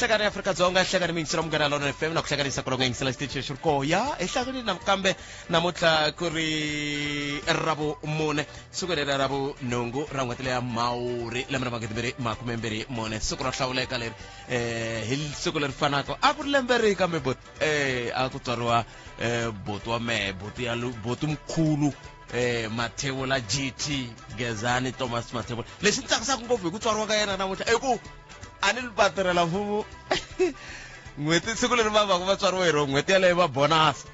Hlakani Afrika Dzonga hlakani mingisira mungana lona FM na kuhlanganisa kolonga ngisela station shurkoya ehlakani namkambe namutla kuri rabu mune sukurera rabu nungu rangwatile ya mauri lemra magidibiri makumembiri mune sukura hlawuleka leri hil sukuler fanako akurlemberi kambe bot akutwarwa botu wa me botu mkhulu Mathebola GT Gezani Thomas Mathebola leswi tsakisaka ngopfu hi ku tswariwa ka yena namuntlha eku ani lipatirela mfumo n'hweti siku leri va va tswariwe hi ro n'hweti yaleyo va bonus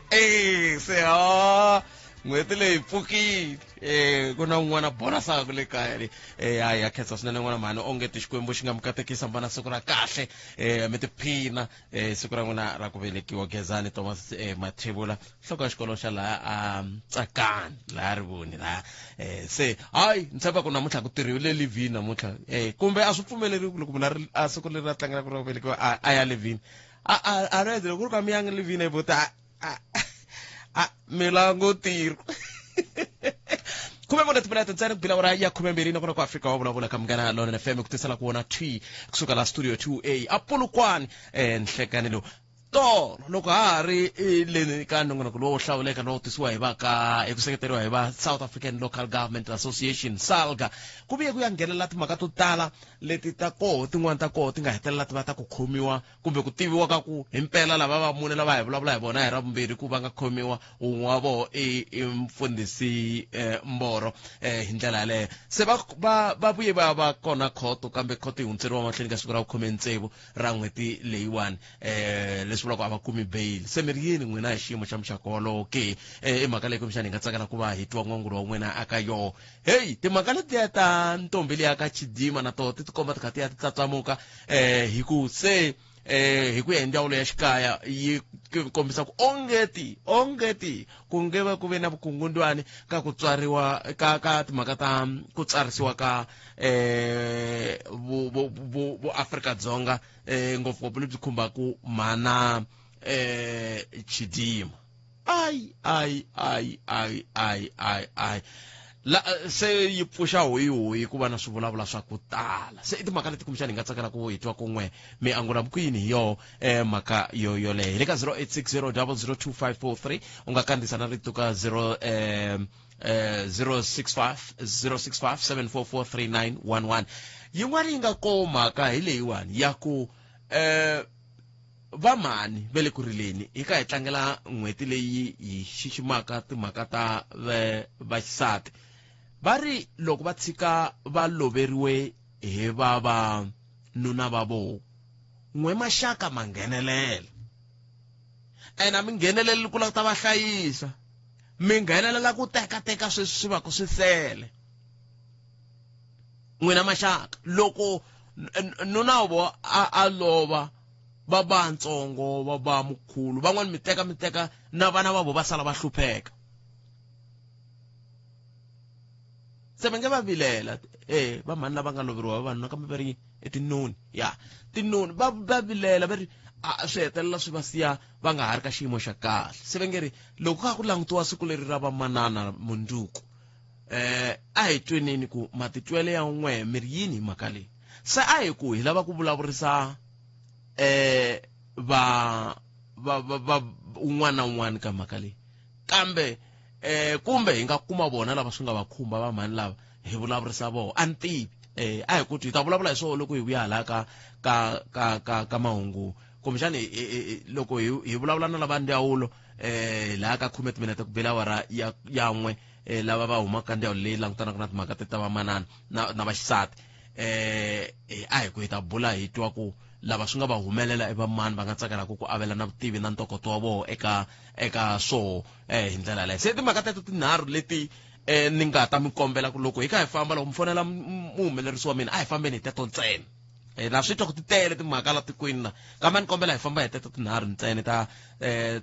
se n'hweti leyi pfukile ku na un'wana bonusaka ku le kaya le ya khetsa swinene n'wana mhani onge ti xikwembu xi nga mi katekisa mbana siku ra kahle mi tiphina siku ra n'wina ra ku velekiwa Gezani Thomas Mathebola nhloko ya xikolo xa laha a Tsakani laha Rivoni laha se hayi ni tshemba ku namuntlha ku tirhiwile livini namuntlha kumbe a swi pfumeleriki loko munhu a siku leri a tlangela ku ra ku velekiwa a ya livini a reze loko ku ri ka mi yangi livini hi vota milangu tiro kumbe timinete ntsena ku bila ora ya 12 na ku Afrika wa vulavula ka Mungana Lona FM ku tisela ku wona T kusuka la studio 2A Apollokwani nhlekani lo tolo loko ha ri le ka nongonoko lowo hlawuleka no tisiwa hi vaka ekuseketeriwa hi va South African Local Government Association SALGA ku vuye ku ya nghenelela timhaka to tala leti ta koho tin'wana ta koho ti nga hetelela ti va ta ku khomiwa kumbe ku tiviwa ka ku himpela lava va mune lava hi vulavula hi vona hi ra vumbirhi ku va nga khomiwa un'we wa vo i mfundhisi Mboro hi ndlela yaleyo se va vuye va kona khoto kambe khoto yi hundzeriwa mahlweni ka siku ra 16 ra n'hweti leyiwani leswi vulaka a va kumi bail se mi ri yini n'wina hi xiyimo xa muxaka wolowo ke i mhaka leyi kumbexani hi nga tsakela ku va hi twa n'wangulo wa n'wina aka yoho heyi timhaka letiya ta ntombi leyi aka Chidima na toho ti tikomba ti kha ti ya ti tsatsamuka hi ku se hi ku ya hi ndzawulo ya xikaya yi kombisa ku ongeti ku nge va ku ve na vukungundwani ka ku tswariwa ka timhaka ta ku tsarisiwa ka vo Afrika-Dzonga ngopfungopfu lebyi khumbaku mana Chidima ai la se yi pfuxa hoyi ku va na swivulavula swa ku tala se i timhaka leti kumbexani hi nga tsakela ku hi twa kun'we mi angula vukwini hi yo mhaka yoleyo hi le ka 0860002543 u nga kandzisa na rito ka 065 yin'wana yi nga mhaka hi leyiwani ya ku vamani ve le ku rileni hi ka hi tlangela n'hweti leyi hi xiximaka timhaka ta vaxisati va ri loko va tshika va loveriwe hi nuna va vo n'we maxaka ma nghenelela ena mi ngheneleli ku la ta va hlayisa mi nghenelela ku teka swi va ku swi sele n'wina maxaka loko nuna vo a lova va ntsongo va mkhulu van'wana mi teka na vana va vo va sala va hlupheka se va nge va vilela va mani lava nga loveriwa vavanuna kambe va ri tinoni tinoni va vilela va ri swi hetelela swi va siya va nga ha ri ka xiyimo xa kahle se va nge ri loko ka ku langutiwa siku leri ra vamanana Mundzuku a hi tweneni ku matitwele ya n'we mi ri yini hi mhaka leyi se a hi ku hi lava ku vulavurisa un'wana na un'wana ka mhaka leyi kambe kumbe hi nga kuma vona lava swi nga va khumba va mani lava hi vulavurisa vona a ni tivi a hi ku hi ta vulavula hi swona loko hi vuya hala ka mahungu kumbexani loko hi vulavula na lava ndzawulo laha ka 10 minute ku bela awara ya n'we lava va humaka ndzawulo leyi langutanaka na timhaka ta vamanana na vaxisati a hi ku hi ta bula hi twa ku lava swi nga va humelela vamani va nga tsakela ku avelana vutivi na ntokoto wa vona eka swo hi ndlela leyi se timhaka teto tinharhu leti ni nga ta mi kombela ku loko hi ka hi famba loko mi fonela muhumelerisi wa mina a hi fambeni hi teto ntsena na swi twa ku ti tele timhaka la tikweni na kambe ni kombela hi famba hi teto tinharhu ntsena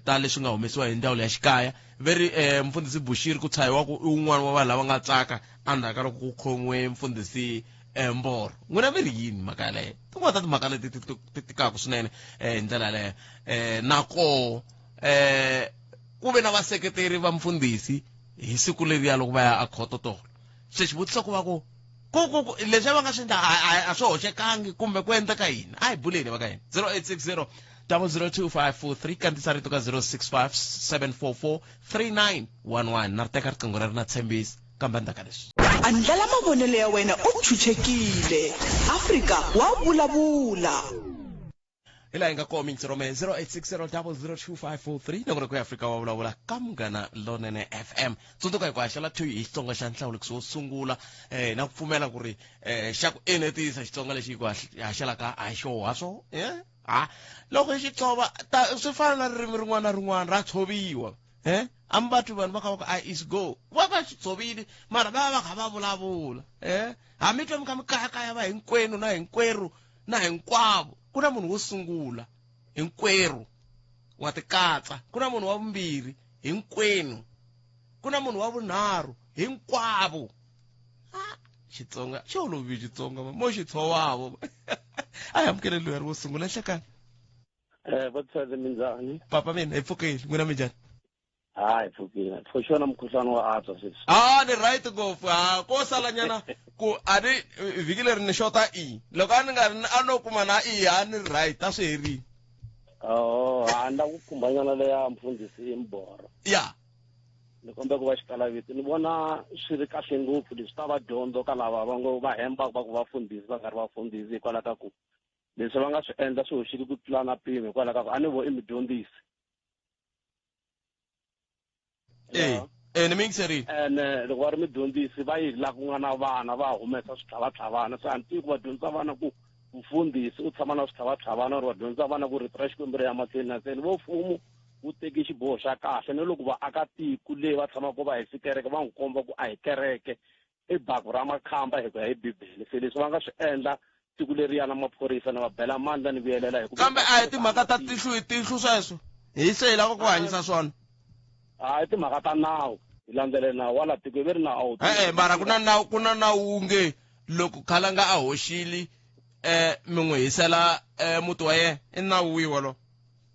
ta leswi nga humesiwa hi ndzawulo ya xikaya veri mfundhisi Bushiri ku tshayiwa ku i un'wana wa vanhu lava nga tsaka endzhaku ka loko ku khomiwe mfundhisi Mboro n'wina mi ri yini mhaka yaleyo tin'wana ta timhaka leti ti tikaku swinene hi ndlela yaleyo nako ku ve na vaseketeri va mfundhisi hi siku leriya loko va ya a khoto tolo se xivutiso ku va ku ku leswi va nga swi endla a swi hoxekangi kumbe ku endleka yini a hi buleni va ka yini 0860 002543 kandisa rito ka 065 744 3911 na ri teka riqingho ri na Tshembisi kambe ndaka leswi andlala mavonelo ya wena u chuchekile Afrika wa vulavula ila inga ko mintsi rome 0860 002543 loko ku Afrika wa vulavula ka Munghana Lonene FM tsundzuka ku haxela thu hi Xitsonga xa nhlawulo ku sungula na ku pfumela ku ri xa ku enetisa Xitsonga lexi ku haxela ka a xo haso loko xi tshova swi fana na ririmi rin'wana na rin'wana ra tshoviwa ambatu vanhu va ka is go va va xi tshovile mara va kha va vulavula hambi twa mi kha mi kaya va hinkwenu na hinkwerhu na hinkwavo ku na munhu wo sungula hinkwerhu wa tikatsa ku na munhu wa vumbirhi hinkwenu ku na munhu wa vunharhu hinkwavo Xitsonga xo lovi Xitsonga mo xi tshovavo a hi amukele loyi wo sungula hlekani vatswari minjhani papa mina hi pfukile n'wina mi njhani hayi pfukile for sure mkhuhlwana wa atswa sweswi ni right ngopfu ko sala nyana ku ani vhiki leri ni xota loko a ni nga ri a no kuma na ni right a swi herile anda ku khumbanyana leya mfundhisi Mboro ya ni kombe ku va xikalaviti ni vona swi ri kahle ngopfu leswi ta va dyondzo ka lava va ngo va hemba va ku vafundhisi va nga ri vafundhisi hikwalaho ka ku leswi va nga swi endla swi hoxile ku tlula na mpimo hikwalaho ka ku a ni vo i mudyondzisi ni mingiserile ene loko va ri mudyondzisi va yi la ku nga na vana va humesa switlhavatlhavana se a ni tivi ku va dyondzisa vana ku mfundhisi u tshama na switlhavatlhavana or va dyondzisa vana ku rito ra Xikwembu ri ya mahlweni na ntsena vo mfumo wu teki xiboho xa kahle ni loko vaakatiko leyi va tshamaka va hi kereke va n'wi komba ku a hi kereke i baku ra makhamba hi ku ya hi Bibele se leswi va nga swi endla siku leriya na maphorisa ni va bela mandla ni vuyelela hi ku kambe a hi timhaka ta tihlu sweswo hi se hi lava ku hanyisa swona i timhaka ta nawu hi landzelela nawu wala tiko ve ri na awu mara ku na nawu nge loko khalanga a hoxili mi n'wi hisela muti wa yena i nawu wihi wolowo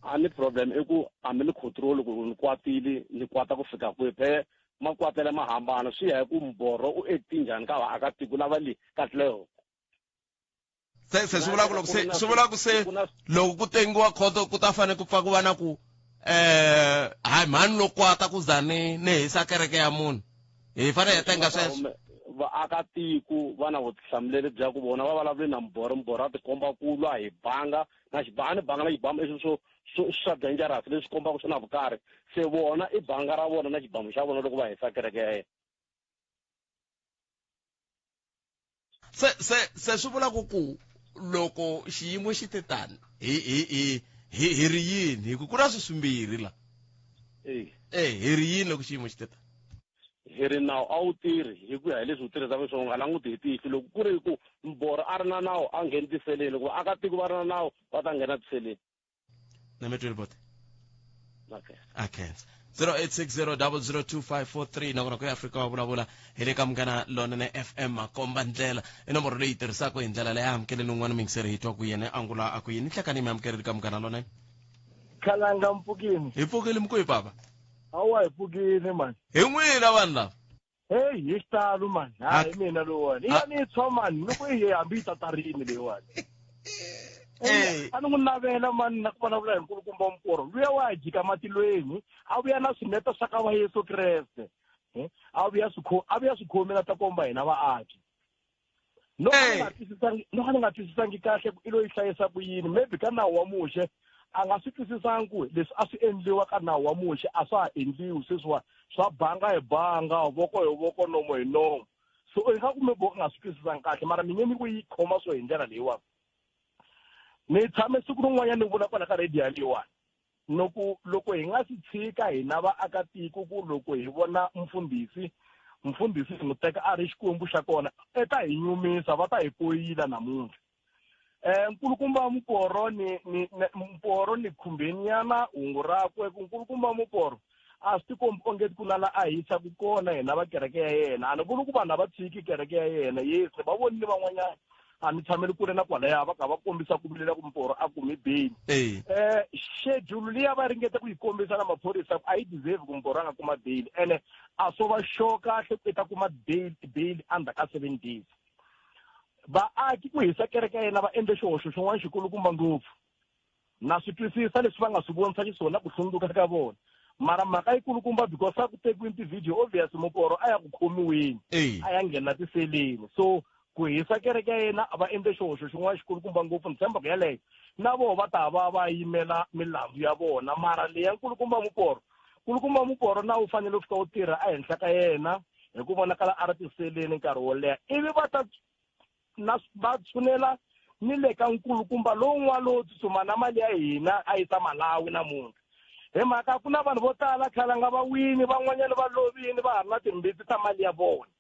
a ni problem i ku a mi ni control ku ni kwatile ni kwata ku fika kwihi makwatele ma hambana swi ya hi ku Mboro u acting njhani ka vaakatiko lava le katleho se swi vula ku se loko ku tengiwa khoto ku ta fane ku pfa ku va na ku hayi mani lo kwata ku zani ni hisa kereke ya munhu hi fane hi tenga sweswo vaakatiko va na vutihlamuleri bya ku vona va vulavuli na Mboro a tikomba ku lwa hi banga na xibanga na xibama leswi swa dangerous leswi kombaka swi na vukarhi se vona i banga ra vona na xibamu xa vona loko va hisa kereke ya yena se swi vula ku loko xiyimo xi te tani hi ri yini hi ku na swimbirhi la hi ri yini loko xiyimo xi te tani hi ri nawu a wu tirhi hi ku ya hi leswi wu tirhisaka swona u nga languti hi tihlo loko ku ri ku Mboro a ri na nawu a ngheni tiseleni loko vaakatiko va ri na nawu va ta nghena tiseleni na metweli bote okay 0860 002543 nakona ku Afrika wa vulavula hi le ka Munghana Lonene FM makomba ndlela i nomboro leyi tirhisaka hi ndlela leyi amukeleni un'wana mingiseri hi twa ku yena angula a ku yini hlekani mi amukeleli ka Munghana Lonene khalanga mpfukini hi pfukile mukwi papa awa hi pfukini man hi n'wina vanhu lava hey hi xitalo man hayi mina lowani ya ni tshwa man loko hi hambi yi tatarini leyiwani a ni n'wi navela mani na ku vulavula hi nkulukumba Mporo luya wa jika matilweni a vuya na swineto swa ka va Yesu Kreste a vuya swi khomela ta komba hina vaaki no ni nga twisisangi kahle i lo yi hlayisa ku yini maybe ka nawu wa muxe a nga swi twisisangi ku leswi a swi endliwa ka nawu wa muxe a swa ha endliwi sweswiwa swa banga hi banga voko hi voko nomo hi nomo so i nga kume boka nga swi twisisangi kahle mara mina ni ku yi khoma swo hi ndlela leyiwani ni tshame siku rin'wanyana ni vula kwala ka radio leyiwani loko hi nga si tshika hina vaakatiko ku loko hi vona mfundhisi hi n'wi teka a ri xikwembu xa kona ta hi nyumisa va ta hi poyila namuntlha nkulukumba Mporo ni khumbeni yana hungu rakwe ku nkulukumba Mporo a swi tikombi ongeti ku lala a hisaku kona hina va kereke ya yena a ni vuli ku vanhu a va tshiki kereke ya yena yesi va vonile van'wanyana a ni tshameli kule na kwalaya va kha va kombisa ku vilela ku Mporo a kume beli schedule liya va ringeta ku yi kombisa na maphorisa a yi deserve ku Mporo a nga kuma beli ene a swo va sure kahle ku ta kuma beli under ka 7 days vaaki ku hisa kereke ya yena va endle xihoxo xin'wana xikulukumba ngopfu na swi twisisa leswi va nga swi vonisa xiswona ku hlundzuka ka vona mara mhaka yikulukumba because a ku tekiwini ti-video obvious Muporo a ya ku khomiweni a ya nghena tiseleni so ku hisa kereke ya yena va endle xihoxo xin'wana xikulukumba ngopfu ni tshemba ku yaleyo na vona va ta va yimela milandzu ya vona mara leya nkulukumba Muporo na wu fanele ku fika wu tirha ehenhla ka yena hi ku vonakala a ri tiseleni nkarhi wo leha ivi va tshunela ni le ka nkulukumba lowun'wana lowu tsutsuma na mali ya hina a yisa Malawi namuntlha hi mhaka ku na vanhu vo tala khale nga va wini van'wanyana va lovini va ha ri na timbitsi ta mali ya vona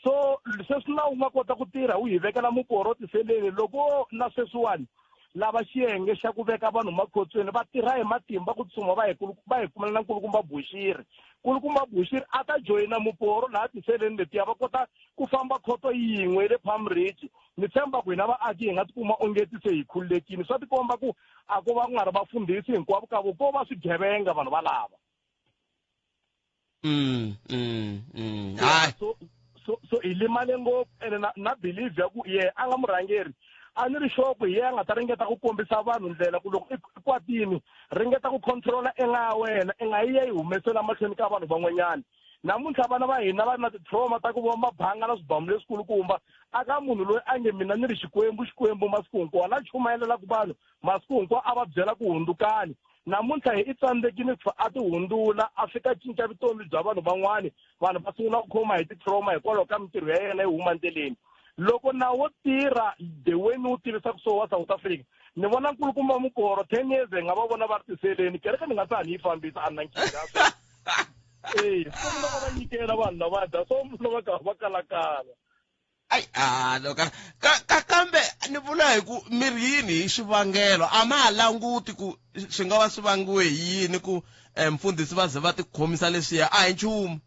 so sweswi na wu nga kota ku tirha wu hi vekela Muporo tiseleni loko na sweswiwani lava xiyenge xa ku veka vanhu makhotsweni va tirha hi matimba ku tsuma va hi kumela na nkulukumba Bushiri a ta joyina Muporo laha tiseleni letiya va kota ku famba khoto yin'we le Palm Ridge ni tshemba ku hina vaaki hi nga tikuma ongeti se hi khululekile swa tikomba ku a ko va ku nga ri vafundhisi hinkwavo ka vo ko va swigevenga vanhu valava so hi limale ngopfu ene na believe ya ku ye a nga murhangeri a ni ri xoko hi a nga ta ringeta ku kombisa vanhu ndlela ku loko i kwatini ringeta ku controla ya wena i nga yi humesela mahlweni ka vanhu van'wanyana namuntlha vana va hina va na ti-trauma ta ku va mabanga na swibamu leswikulukumba aka munhu loyi a nge mina ni ri xikwembu masiku hinkwawo la chumayelelaku vanhu masiku hinkwawo a va byela ku hundukani namuntlha hi i tsandzekini ku a ti hundula a fika cinca vutomi bya vanhu van'wani vanhu va sungula ku khoma hi ti-trauma hikwalaho ka mintirho ya yena yi huma ndleleni loko nawu wo tirha the way ni wu tivisaka so wa South Africa ni vona nkulukumba Muporo 10 years hi nga va vona va ri tiseleni kereke ni nga ta ni yi fambisa a na nkingha so loko va nyikela vanhu lava dya so lava va kalakala kambe ni vula hi ku miri yini hi swivangelo a ma ha languti ku swi nga va swi vangiwe hi yini ku mfundhisi va ze va tikhomisa leswiya a hi nchumu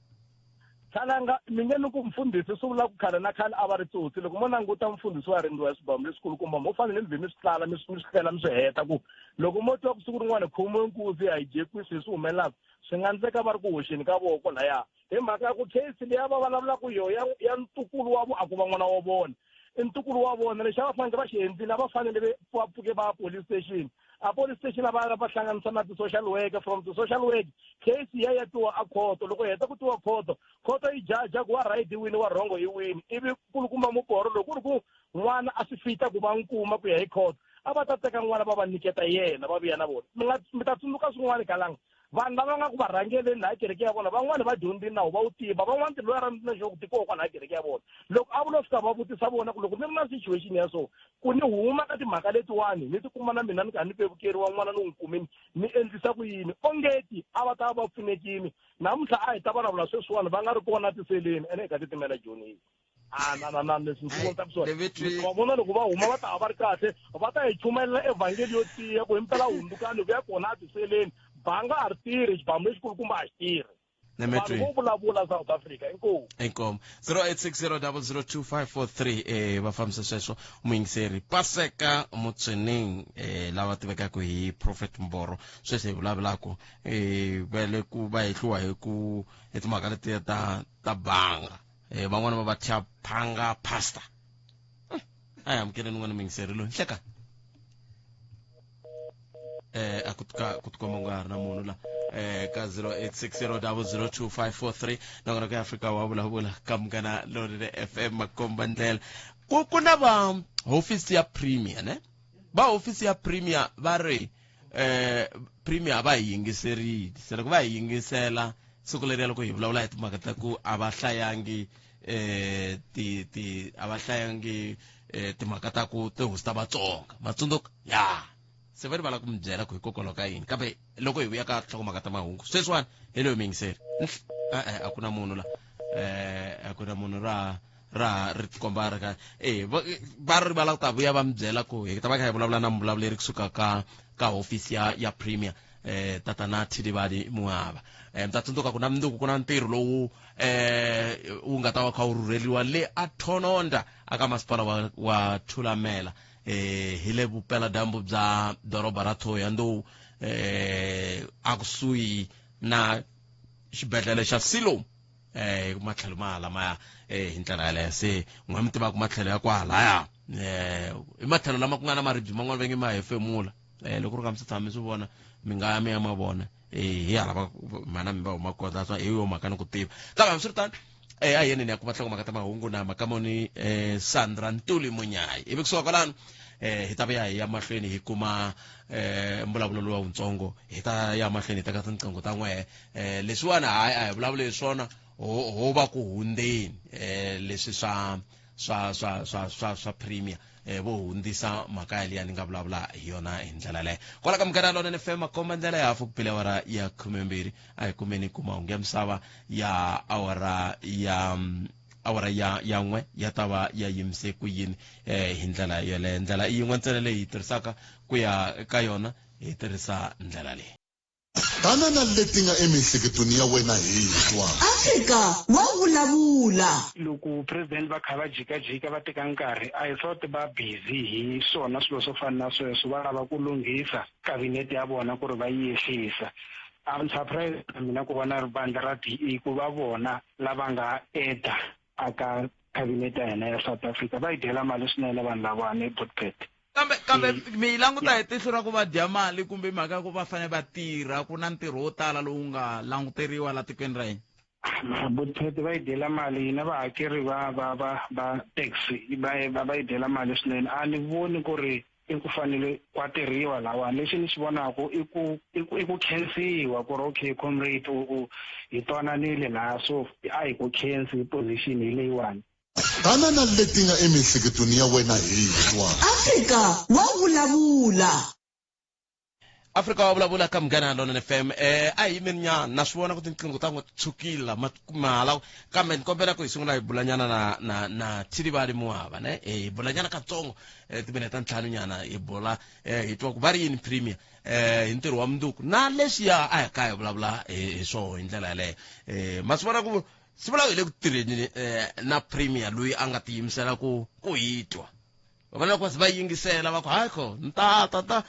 khalanga minge ni ku mfundhisi swi vula ku khale na khale a va ri tsotsi loko mo languta mfundhisi wa rindziwa hi swibamu leswikulukumba mo fanele ni vhe mi swi hlala mi swi hlela mi swi heta ku loko mo twa ku siku rin'wana khomiwe nkuzi a hi jekwisi hi swi humelaka swi nga ndleka va ri ku hoxeni ka voko laya hi mhaka ya ku case leya va vulavulaka yo ya ntukulu wa vo a ku va n'wana wa vona i ntukulu wa vona lexi a va fanele va xi endlile a va fanele va pfuke va police station a police station va hlanganisa na ti-social worker from ti-social worker case ya tiwa a khoto loko heta ku tiwa khoto yi jaja ku wa right yi wini wa wrong yi wini ivi nkulukumba Muporo loko ku ri ku n'wana a swi fita ku va nkuma ku ya hi khoto a va ta teka n'wana va va nyiketa yena va vuya na vona mi ta tsundzuka swin'wana kalanga vanhu lava nga ku va rhangeleni laha kereke ya vona van'wani va dyondzini nawu va wu tiva van'wani tiloya ra na xo ku tikoka laha kereke ya vona loko a vula fika va vutisa vona ku loko ni ri na situation ya so ku ni huma ka timhaka letiwani ni tikuma na mina ni kha ni pevukeriwa n'wana ni n'wi kumini ni endlisa ku yini ongeti a va ta va pfunekini namuntlha a hi ta vulavula sweswiwani va nga ri kona tiseleni ene hi ka titimela joni na leswi ndzi vonaka swona va vona loko va huma va ta va ri kahle va ta hi chumelela evhangeli yo tiya ku himpela hundukani vuya kona a tiseleni banga a ri tirhi xibamu lexikulukumba a xi tirhi vanhu vo vulavula South Africa inkomo 0860002543 va fambisa sweswo muyingiseri Paseka Motsoeneng lava tivekaka hi Prophet Mboro sweswi hi vulavulaka vele ku va hehliwa hi timhaka letiya ta banga van'wana va va thya phanga pasta a hi amukeleni n'wana muyingiseri loyi hleka a ku tikomba nga ri na munhu la ka 0860002543 nongona ka Afrika wa vulavula ka Munghana Lonene FM makomba ndlela ku na va hofisi ya Premier ne va hofisi ya Premier va ri Premier va hi yingiserile se loko va hi yingisela siku leri loko hi vulavula hi timhaka ta ku a va hlayangi a va hlayangi timhaka ta ku tihosi ta Vatsonga matsundzuka ya se va ri vala ku mi byela ku hikokwalaho ka yini kambe loko hi vuya ka nhlokomhaka ta mahungu sweswiwani hi loyi miyingiseri a ku na munhu la a ku na munhu ra ri tikomba ri ka va ri vala ku ta vuya va mi byela ku hi ta va kha hi vulavula na muvulavuleri kusuka ka hofisi ya Premier tatana Thidibadi Muhava mi ta tsundzuka ku na mundzuku ku na ntirho lowu wu nga ta va kha wu rhurheliwa le a Thononda aka masipala wa Thulamela hi le vupela dyambu bya doroba ra Thohoyandou a kusuhi na xibedhlele xa Siloam matlhelo mala maya hi ndlela yaleyo se n'we mi tiva ku matlhelo ya kwalaya i matlhelo lama ku nga na maribye man'wana va nge ma hefemula loko ri ka mi se tshama mi swi vona mi nga ya mi ya ma vona hi hala mana mi va huma kota swa hi yo mhaka ni ku tiva kambe hambiswiritano a hi yeneni ya ku vatlangu mhaka ta mahungu na makamoni Sandra Ntuli Munyayi ivi kusuka kwalano hi ta vuya hi ya mahlweni hi kuma mbulavulo lowa wutsongo hi ta ya mahlweni hi teka tinqingho ta n'wehe leswiwani hayi a hi vulavule hi swona ho va ku hundzeni leswi swa premier vo hundzisa mhaka ya liya ni nga vulavula hi yona hi ndlela leyo kwala ka Munghana Lonene FM makomba ndlela ya hafu ku pile awara ya 12 a hi kumeni ku mahungu ya misava ya awara ya n'we ya ta va ya yimise ku yini hi ndlela yoleyo ndlela yin'we ntsena leyi hi tirhisaka ku ya ka yona hi tirhisa ndlela leyi tanana leti nga emihleketweni ya wena hi twa Afrika wa vulavula loko president va kha va jikajika va teka nkarhi a hi thought ba busy hi swona swilo swo fana na sweswo va lava ku lunghisa kabinete ya vona ku ri va yi ehlisa I'm surprised mina ku vona ri bandla ra DA ku va vona lava nga eta aka kabinete ya hina ya South Africa va yi dyela mali swinene vanhu lavawani ebotpet kambe mi languta hi tihlo ra ku va dya mali kumbe mhaka ku va fanele va tirha ku na ntirho wo tala lowu nga languteriwa la tikweni ra hina botpet va yi dyela mali hina vahakeri va tax va yi dyela mali swinene a ni voni ku ri i ku fanele kwa tirhiwa lawani lexi ni xi vonaka i ku khensiwa ku ri okay comrade hi twananile laha so a hi ku khensi position hi leyiwani tanana leti nga emihleketweni ya wena hi twa Afrika wa vulavula Afrika wa vulavula ka Munghana Lonene FM a hi menya na swivona ku tinqingho ta n'we tshukila mahala kambe ni kombela ku hi sungula hi bulanyana na Thilivali Muhava ne hi bulanyana katsongo timinete ta 5 nyana hi bula hi twa ku va ri yini premier hi ntirho wa munduku na leswiya a hi ka hi vulavula hi swona hi ndlela yaleyo ma swi vona ku swi vula hi le ku tirheni na premier loyi a nga tiyimisela ku hitwa vana ku va yingisela va ku hayiko ntata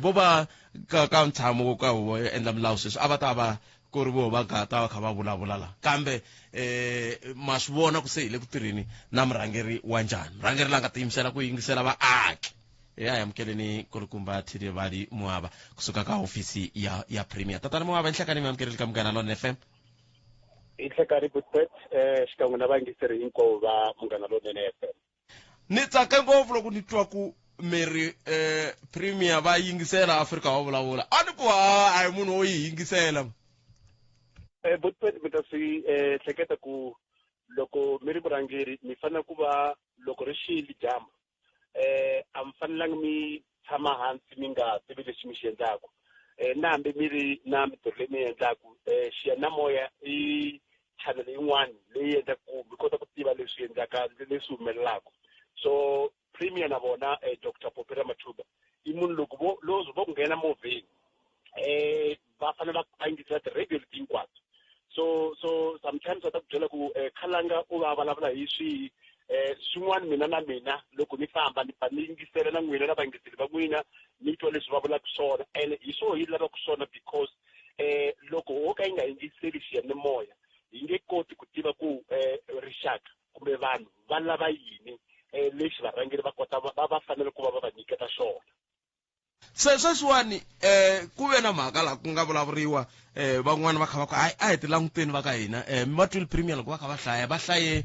vo va ka ntshamo ka huvo endla milawu sweswi a va ta va ku ri vo va gata va kha va vulavula la kambe ma swi vona ku se hi le ku tirheni na murhangeri wa njhani murhangeri la nga tiyimisela ku yingisela vaaki hi amukeleni ku ri kumba Thilivali Muhava kusuka ka ofisi ya premier tatana Muhava enhlekani mi amukeleli ka Munghana Lonene FM inhlekani butpet xikan'we na vayingiseri hinkwavo va Munghana Lonene FM ni tsake ngopfu loko ni twa ku miri premier va yingisela Afrika wa vulavula a ni ku a hi munhu wo yi yingisela butpet mi ta swi hleketa ku loko mi ri murhangeri mi fanele ku va loko ri xili dyambu a mi fanelanga mi tshama hansi mi nga tivi leswi mi xi endlaku na hambi mi ri na mitirho leyi mi endlaku xiyanimoya i channel yin'wana leyi endlaku mi kota ku tiva leswi endlaka leswi humelelaka so premier na vona Dr. Popera Machuba i munhu loko vo nghena movheni va fanele va yingisela ti-radio leti hinkwato so sometimes va ta ku byela ku khalanga u va vulavula hi swin'wana mina loko ni famba ni ni yingisela na n'wina na vayingiseli va n'wina ni twa leswi va vulaka swona and hi swo hi lavaka swona because loko ho ka yi nga yingiseli xiyanimoya hi nge koti ku tiva ku rixaka kumbe vanhu va lava yini lexi varhangeri va kota va fanele ku va nyiketa xona sweswiwani ku ve na mhaka laha ku nga vulavuriwa van'wana va kha va ku a hi ti languteni va ka hina mi va twile premier loko va kha va hlaye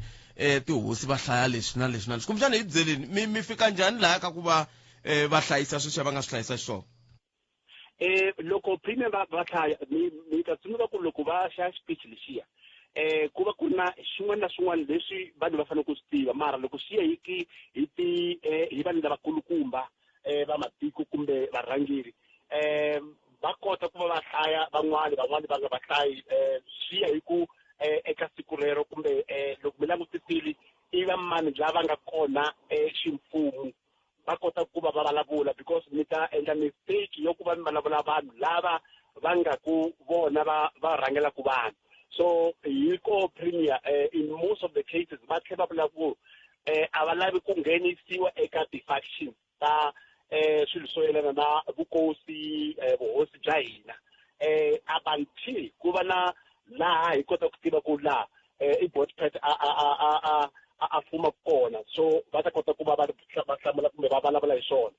tihosi va hlaya leswi na leswi kumbexana hi byeleni mi fika njhani laha ka ku va va hlayisa sweswi va nga swi hlayisa xiswona loko premier va hlaya mi ta tsundzuka ku loko va xaya speech lexiya ku va ku na xin'wana na xin'wana leswi vanhu va fanele ku swi tiva mara loko swi ya hi vanhu lavakulukumba va matiko kumbe varhangeri va kota ku va va hlaya van'wani va nga va hlayi swi ya hi ku eka siku rero kumbe loko mi langutisile i va mani lava nga kona ximfumo va kota ku va vulavula because mi ta endla mistake yo ku va mi vulavula vanhu lava va nga ku vona va rhangela ku vanhu so hiko premier in most of the cases va tlhela va vula ku a va lavi ku nghenisiwa eka ti-factions ta swilo swo yelana na vukosi vuhosi bya hina until ku va na laha hi kota ku tiva ku laha i-Botpet afuma kona, so va ta kota ku va hlamula kumbe va vulavula hi swona.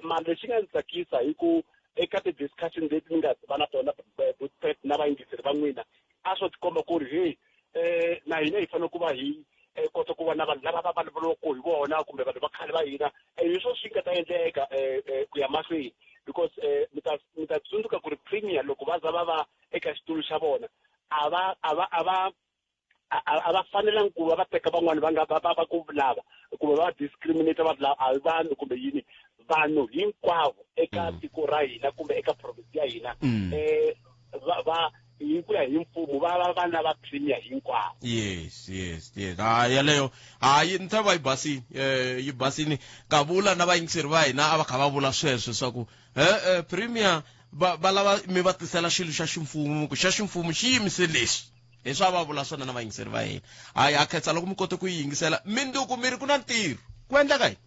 Mara lexi nga ndzi tsakisa hi ku eka ti-discussion leti ni nga va na tona Botpet na vayingiseri va n'wina a swo tikomba ku ri na hina hi fanele ku va hi kota ku va na vanhu lava va vulavulaka hi vona kumbe vanhu va khale va hina hi swo swi nga ta endleka ku ya mahlweni, because mi ta tsundzuka ku ri Premier loko va za va eka xitulu xa vona a va fanelangi ku va teka van'wani va ku lava kumbe va discriminate a vanhu kumbe yini, vanhu hinkwavo eka tiko ra hina kumbe eka province ya hina hi ku ya hi mfumo va vana va Premier hinkwavo. Yes. Yaleyo ni ta va yi basini ka vula na vayingiseri va hina a va kha va vula sweswo swa ku Premier va lava mi va tisela xilo xa ximfumo ku xa ximfumo xi yimise leswi hi swa va vula swona na vayingiseri va hina. A khetsa loko mi kote ku yingisela Minduku mi ri ku na ntirho ku endla ka yini?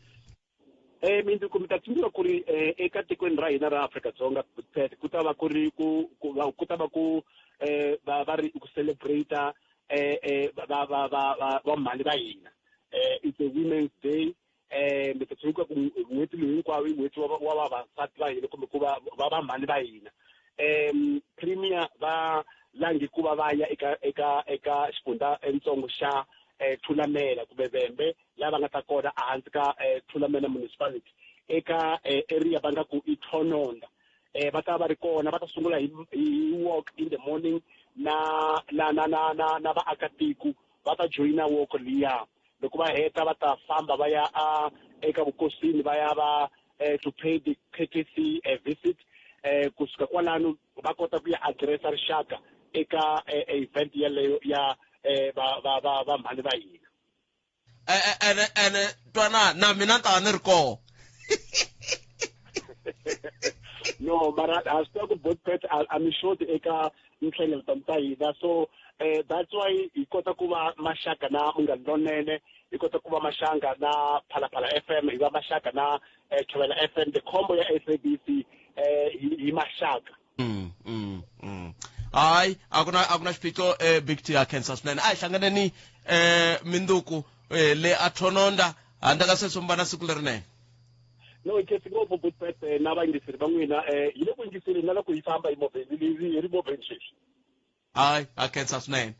Minduku mi ta tsundzuka ku ri eka tikweni ra hina ra Afrika-Dzonga ku ta va ku ri ku ta va ku va ri ku celebrate va mhani va hina. It's a Women's Day. Mi ta tsundzuka ku n'hweti leyi hinkwayo i n'hweti wa vavasati va hina kumbe ku va mhani va hina. Premier va langi ku va va ya eka xifundza entsongo xa Thulamela kumbe Vhembe lava nga ta kona ehansi ka Thulamela municipality eka area va nga ku i Thononda. Va ta va ri kona, va ta sungula hi walk in the morning na vaakatiko va ta joyina walk liya. Loko va heta va ta famba va ya eka vukosini va ya va to pay the courtesy visit, kusuka kwalano va kota ku ya addressa rixaka eka event yaleyo ya va mhani va hina. Ene twana na mina ta ni ri koho. No, mara I spoke to Botpet, I'm sure eka nhlengelo ta hina, so that's why hi kota ku va maxaka na Munghana Lonene, hi kota ku va maxaka na Phalaphala FM, hi va maxaka na Thobela FM, the combo ya SABC hi maxaka. Hayi a ku na xiphiqo big T ya cancer swinene. A hi hlanganeni Minduku le a Thononda handle ka sweswo mi va na siku lerinene. No, hi khensi ngopfu Botpet na vayingiseri va n'wina hi le ku yingiseleni na loko hi famba hi ri movheni sweswi. Hayi a cancer swinene.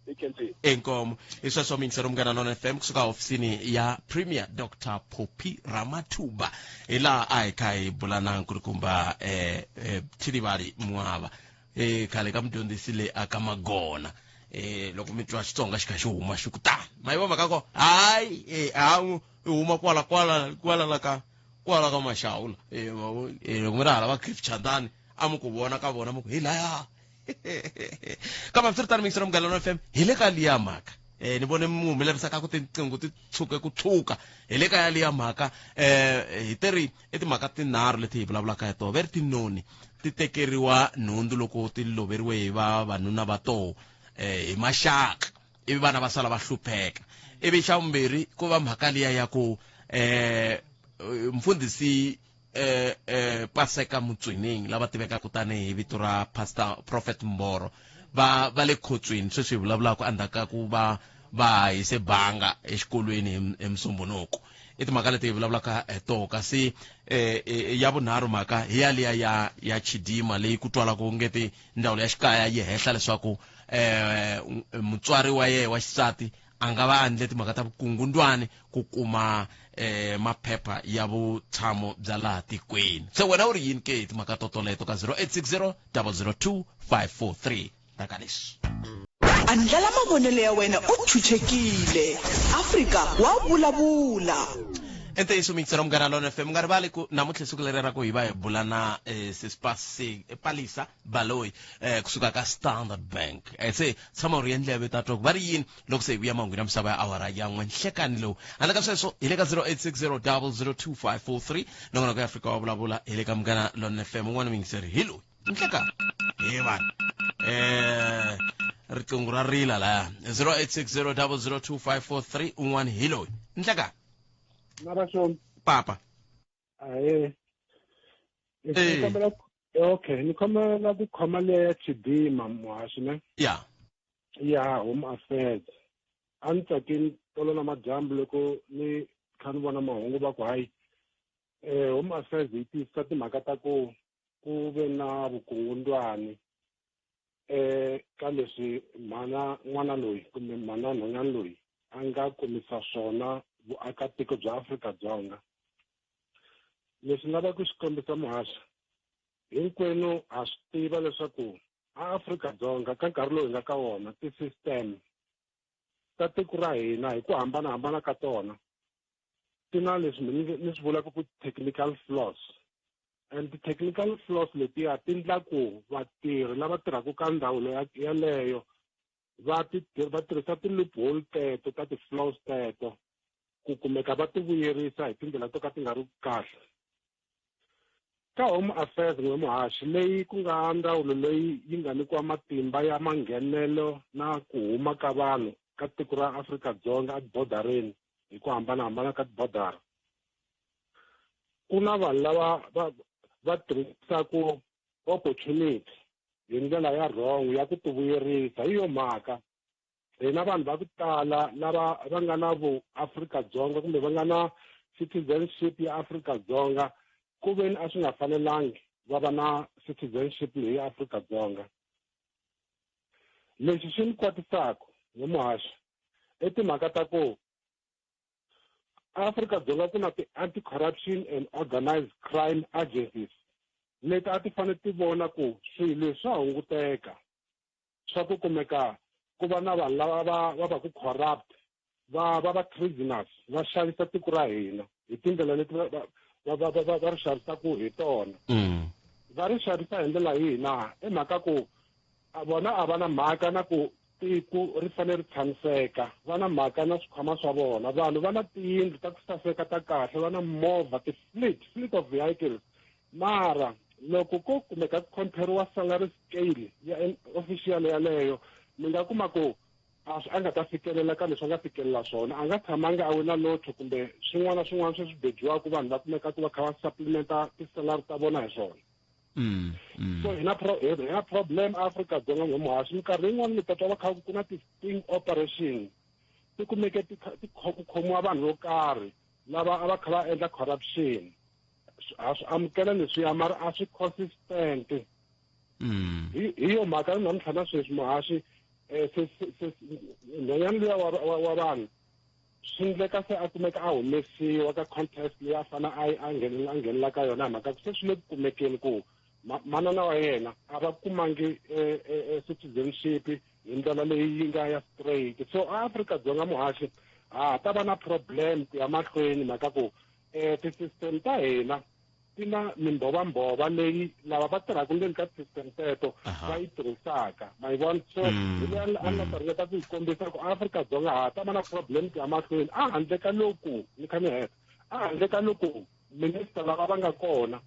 Hi khensi. Enkomo hi sweswo miyingiseri Munghana Lonene FM kusuka ofisini ya Premier Dr. Phophi Ramathuba hi laha a hi kha hi bula na nkulukumba Thilivali Mwaba khale ka mudyondzisi le aka Magona. Loko mi twa Xitsonga xi kha xi huma xi ku tani ma yi vona mhaka ko hayi i huma kwala ka Mashawula. Loko mi ri hala va Cliff Chandani a mi ku vona ka vona mi ku hi laya kambe swi ri tani miyingiseri Munghana Lonene FM hi le ka liya mhaka ni vone mi humelerisa ka ku tinqingho ti tshuka hi le ka ya liya mhaka hi teri i timhaka tinharhu leti hi vulavulaka hi tona ve ri tinoni ti tekeriwa nhundzu loko ti loveriwe hi vavanuna va toho hi maxaka ivi vana va sala va hlupheka. Ivi xa vumbirhi ku va mhaka liya ya ku mfundhisi Paseka Mutswining lava tivekaka tani hi vito ra Pastor Prophet Mboro va le khotsweni sweswi hi vulavulaka endzhaku ku va hise banga exikolweni eMusumbunuku. I timhaka leti hi vulavulaka hi tona kasi ya vunharhu mhaka hi yaliya ya Chidima leyi ku twalaka ongeti ndzawulo ya xikaya yi hehla leswaku mutswari wa yena wa xisati a nga va andle timhaka ta vukungundwani ku kuma maphepha ya vutshamo bya laha tikweni. Se wena u ri yini ke timhaka totoleto ka 0860 002 543 taka leswi. Andlala mavonelo ya wena u chuchekile. Afrika wa vulavula. Ente isu miyingiseri Munghana Lonene FM nga rivali ku namuntlha siku leri ra ku hi va hi bula na Palisa Baloyi kusuka ka Standard Bank. Se tshama u ri endle vita twa ku va ri yini loko se hi vuya mahungu ya misava ya awara ya n'we nhlekani lowu handle ka sweswo hi le ka 0860 002 543 nongonoko ya Afrika wa vulavula hi le ka Munghana Lonene FM un'wana miyingiseri hi loyi nhlekani hi vanhu riqingho ra rila laya 0860 002 543 un'wana hi loyi nhlekani Marason. Papa. Okay, ni khomela ku khoma le Chidima muhashi ne? Yeah. ya home affairs a ni tsakini tolo namadyambu loko ni kha ni vona mahungu va ku hayi home affairs yi tiyisisa timhaka ta ku ve na vukungundzwani ka leswi n'wana loyi kumbe mhana nhwanyana loyi a nga kumisa swona vuakatiko bya Afrika-Dzonga. Leswi nga va ku swi kombisa muhaxi hinkwenu ha swi tiva leswaku Afrika-Dzonga ka nkarhi lowu hi nga ka wona ti-system ta tiko ra hina hi ku hambanahambana ka tona ti na leswi ni swi vulaka ku technical flaws, and ti-technical flaws letiya ti endla ku vatirhi lava tirhaka ka ndhawu yaleyo va tirhisa ti-loophole teto ta ti-flaws teto ku kumeka va ti vuyerisa hi tindlela to ka ti nga ri kahle. Ka home affairs muhaxi leyi ku nga ndzawulo leyi yi nga nyikiwa matimba ya manghenelo na ku huma ka vanhu ka tiko ra Afrika-Dzonga atibodareni hi ku hambanahambana ka tibodara. Ku na vanhu lava va tirhisaka opportunity hi ndlela ya wrong ya ku ti vuyerisa. Hi yo mhaka hi na vanhu va ku tala lava va nga na vu Afrika-Dzonga kumbe va nga na citizenship ya Afrika-Dzonga ku ve ni a swi nga fanelangi va va na citizenship leyi ya Afrika-Dzonga. Leswi swi ni kwatisaka hi muhaxi i timhaka ta ku Afrika-Dzonga ku na ti-anti-corruption and organized crime agencies leti a ti fanele ti vona ku swilo leswi swa hunguteka swa ku kumeka ku va na vanhu lava va ku corrupt va prisoners va xavisa tiko ra hina hi tindlela leti va ri xavisaka hi tona. Va ri xavisa hi ndlela yihi na i mhaka ku vona a va na mhaka na ku tiko ri fanele ri tshamiseka, va na mhaka na swikhwama swa vona, vanhu va na tiyindlu ta ku saseka ta kahle, va na movha fleet of vehicles, mara loko ko kumeka ku compare-riwa salary scale ya official yaleyo mi nga kuma ku a nga ta fikelela ka leswi a nga fikelela swona, a nga tshamanga a wina lotho kumbe swin'wana na swin'wana swi bejiwaka vanhu va kumeka ku va kha va supplementa tisalari ta vona hi swona. So hi na problem Afrika-Dzonga muhaxi minkarhi yin'wana mi tatwa va kha ku na ti-sting operation ti kumeke ti khomiwa vanhu vo karhi lava a va kha va endla corruption. A swi amukela leswiya mara a swi consistent. Hi yo mhaka ni namuntlha na sweswi muhaxi nhwanyana luya wa vanhu swi endleka se a kumeka a humesiwa ka contest leyi a fanele a nghenela ka yona hi mhaka se swi le ku kumekeni ku manana wa yena a va kumangi citizenship hi ndlela leyi yi nga ya straight. So Afrika-Dzonga muhaxi ta va na problem ku ya mahlweni mhaka ku ti-system ta hina ti na mimbhovambhova leyi lava va tirhaka ndzeni ka system teto va yi tirhisaka ma yi vona. So hi leyi a nga ta ringeta ku yi kombisa ku Afrika-Dzonga ta va na problem ku ya mahlweni a handle ka loko ni kha ni heta a handle ka loko minister lava va nga kona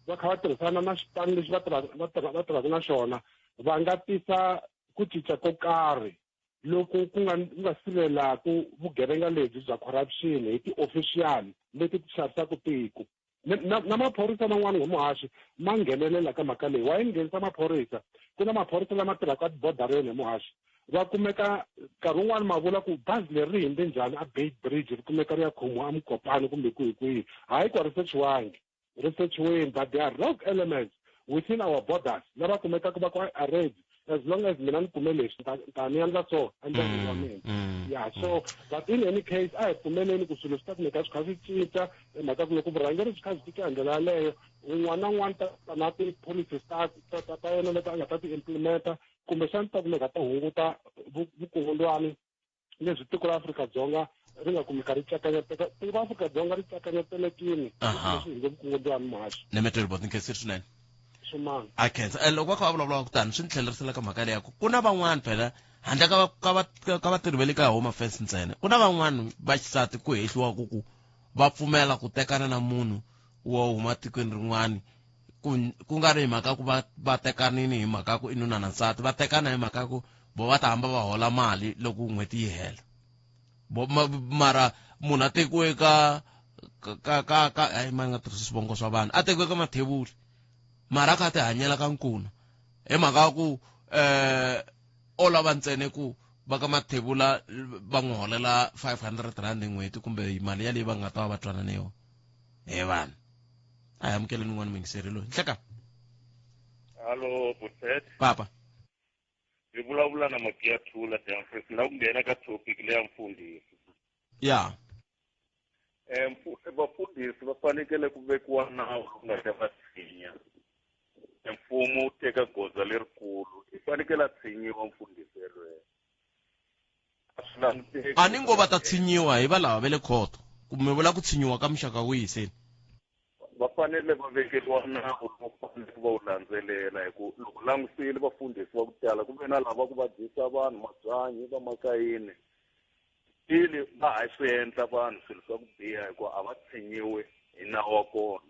va kha va tirhisana na xipano lexi va tirhaka na xona va nga tisa ku cinca ko karhi loko ku nga sivelaku vugevenga lebyi bya corruption hi ti-official leti ti xavisaka tiko na maphorisa man'wana muhaxi ma nghenelela ka mhaka leyi. Wa yi nghenisa maphorisa, ku na maphorisa lama tirhaka atibodareni muhaxi va kumeka nkarhi wun'wani ma vula ku bazi leri ri himbe njhani a Beit Bridge ri kumeka ri ya khomiwa a Mukopani kumbe kwihi hayi ku researchiweni, but there are rogue elements within our borders lava kumekaka va ku arrest as long as mina ni kume lexi ta ni endla so endyangwini wa mina. Yeah, so but in any case a hi pfumeleni ku swilo swi ta kumeka swi kha swi cinca hi mhaka ku loko vurhangeri swi kha swi cinca hi ndlela yaleyo un'wana na un'wana ta na ti-policies ta yena leti a nga ta ti-implementa kumbexani ta kumeka ta hunguta vukungundwani lebyi tiko ra Afrika-Dzonga ri nga kumeka ri tsakanyeteka. Tiko ra Afrika-Dzonga ri tsakanyetelekini leswi hi nge vukungundwani muhaxi. Nemetelebot nkhensi swinene. Swin'wana a khensa loko va kha va vulavula kutani swi ni tlherisela ka mhaka leya ku na van'wana phela handle ka vatirhi va le ka home affairs ntsena ku na van'wana vaxisati ku hehliwaka ku va pfumela ku tekana na munhu wo huma tikweni rin'wana ku nga ri hi mhaka ku va tekanini hi mhaka ku i nuna na nsati, va tekana hi mhaka ku vo va ta hamba va hola mali loko n'hweti yi hela. Mara munhu a tekiwe ka hayi ma nga tirhisi swivongo swa vanhu a tekiwe ka mathebuli mara a kha ti hanyela ka nkuna hi mhaka ku o lava ntsene ku va ka mathebula va n'wi holela 500 rand hi n'hweti kumbe mali ya leyi va nga ta va twanana yona vanhu a hi amukeleni n'wana mingiseri loyi nhleka Hallo Butet papa hi vulavula na Makia Thula Danfries na ku nghena ka topic leya mfundhisi ya vafundhisi va fanekele ku vekiwa nawu ku nga ta va tshinya mfumo wu teka goza lerikulu i fanekele a tshinyiwa mfundhisi yelweyo a ni ngo va ta tshinyiwa hi va lava va le khoto kumbe vula ku tshinyiwa ka muxaka wihi seni va fanele va vekeriwa nawu lowu faneleke va wu landzelela hi ku loko langusile vafundhisi va ku tala ku ve na lava ku va dyisa vanhu mabyanyi va makayini ili va ha swi endla vanhu swilo swa ku biha hikuva a va tshinyiwi hi nawu wa kona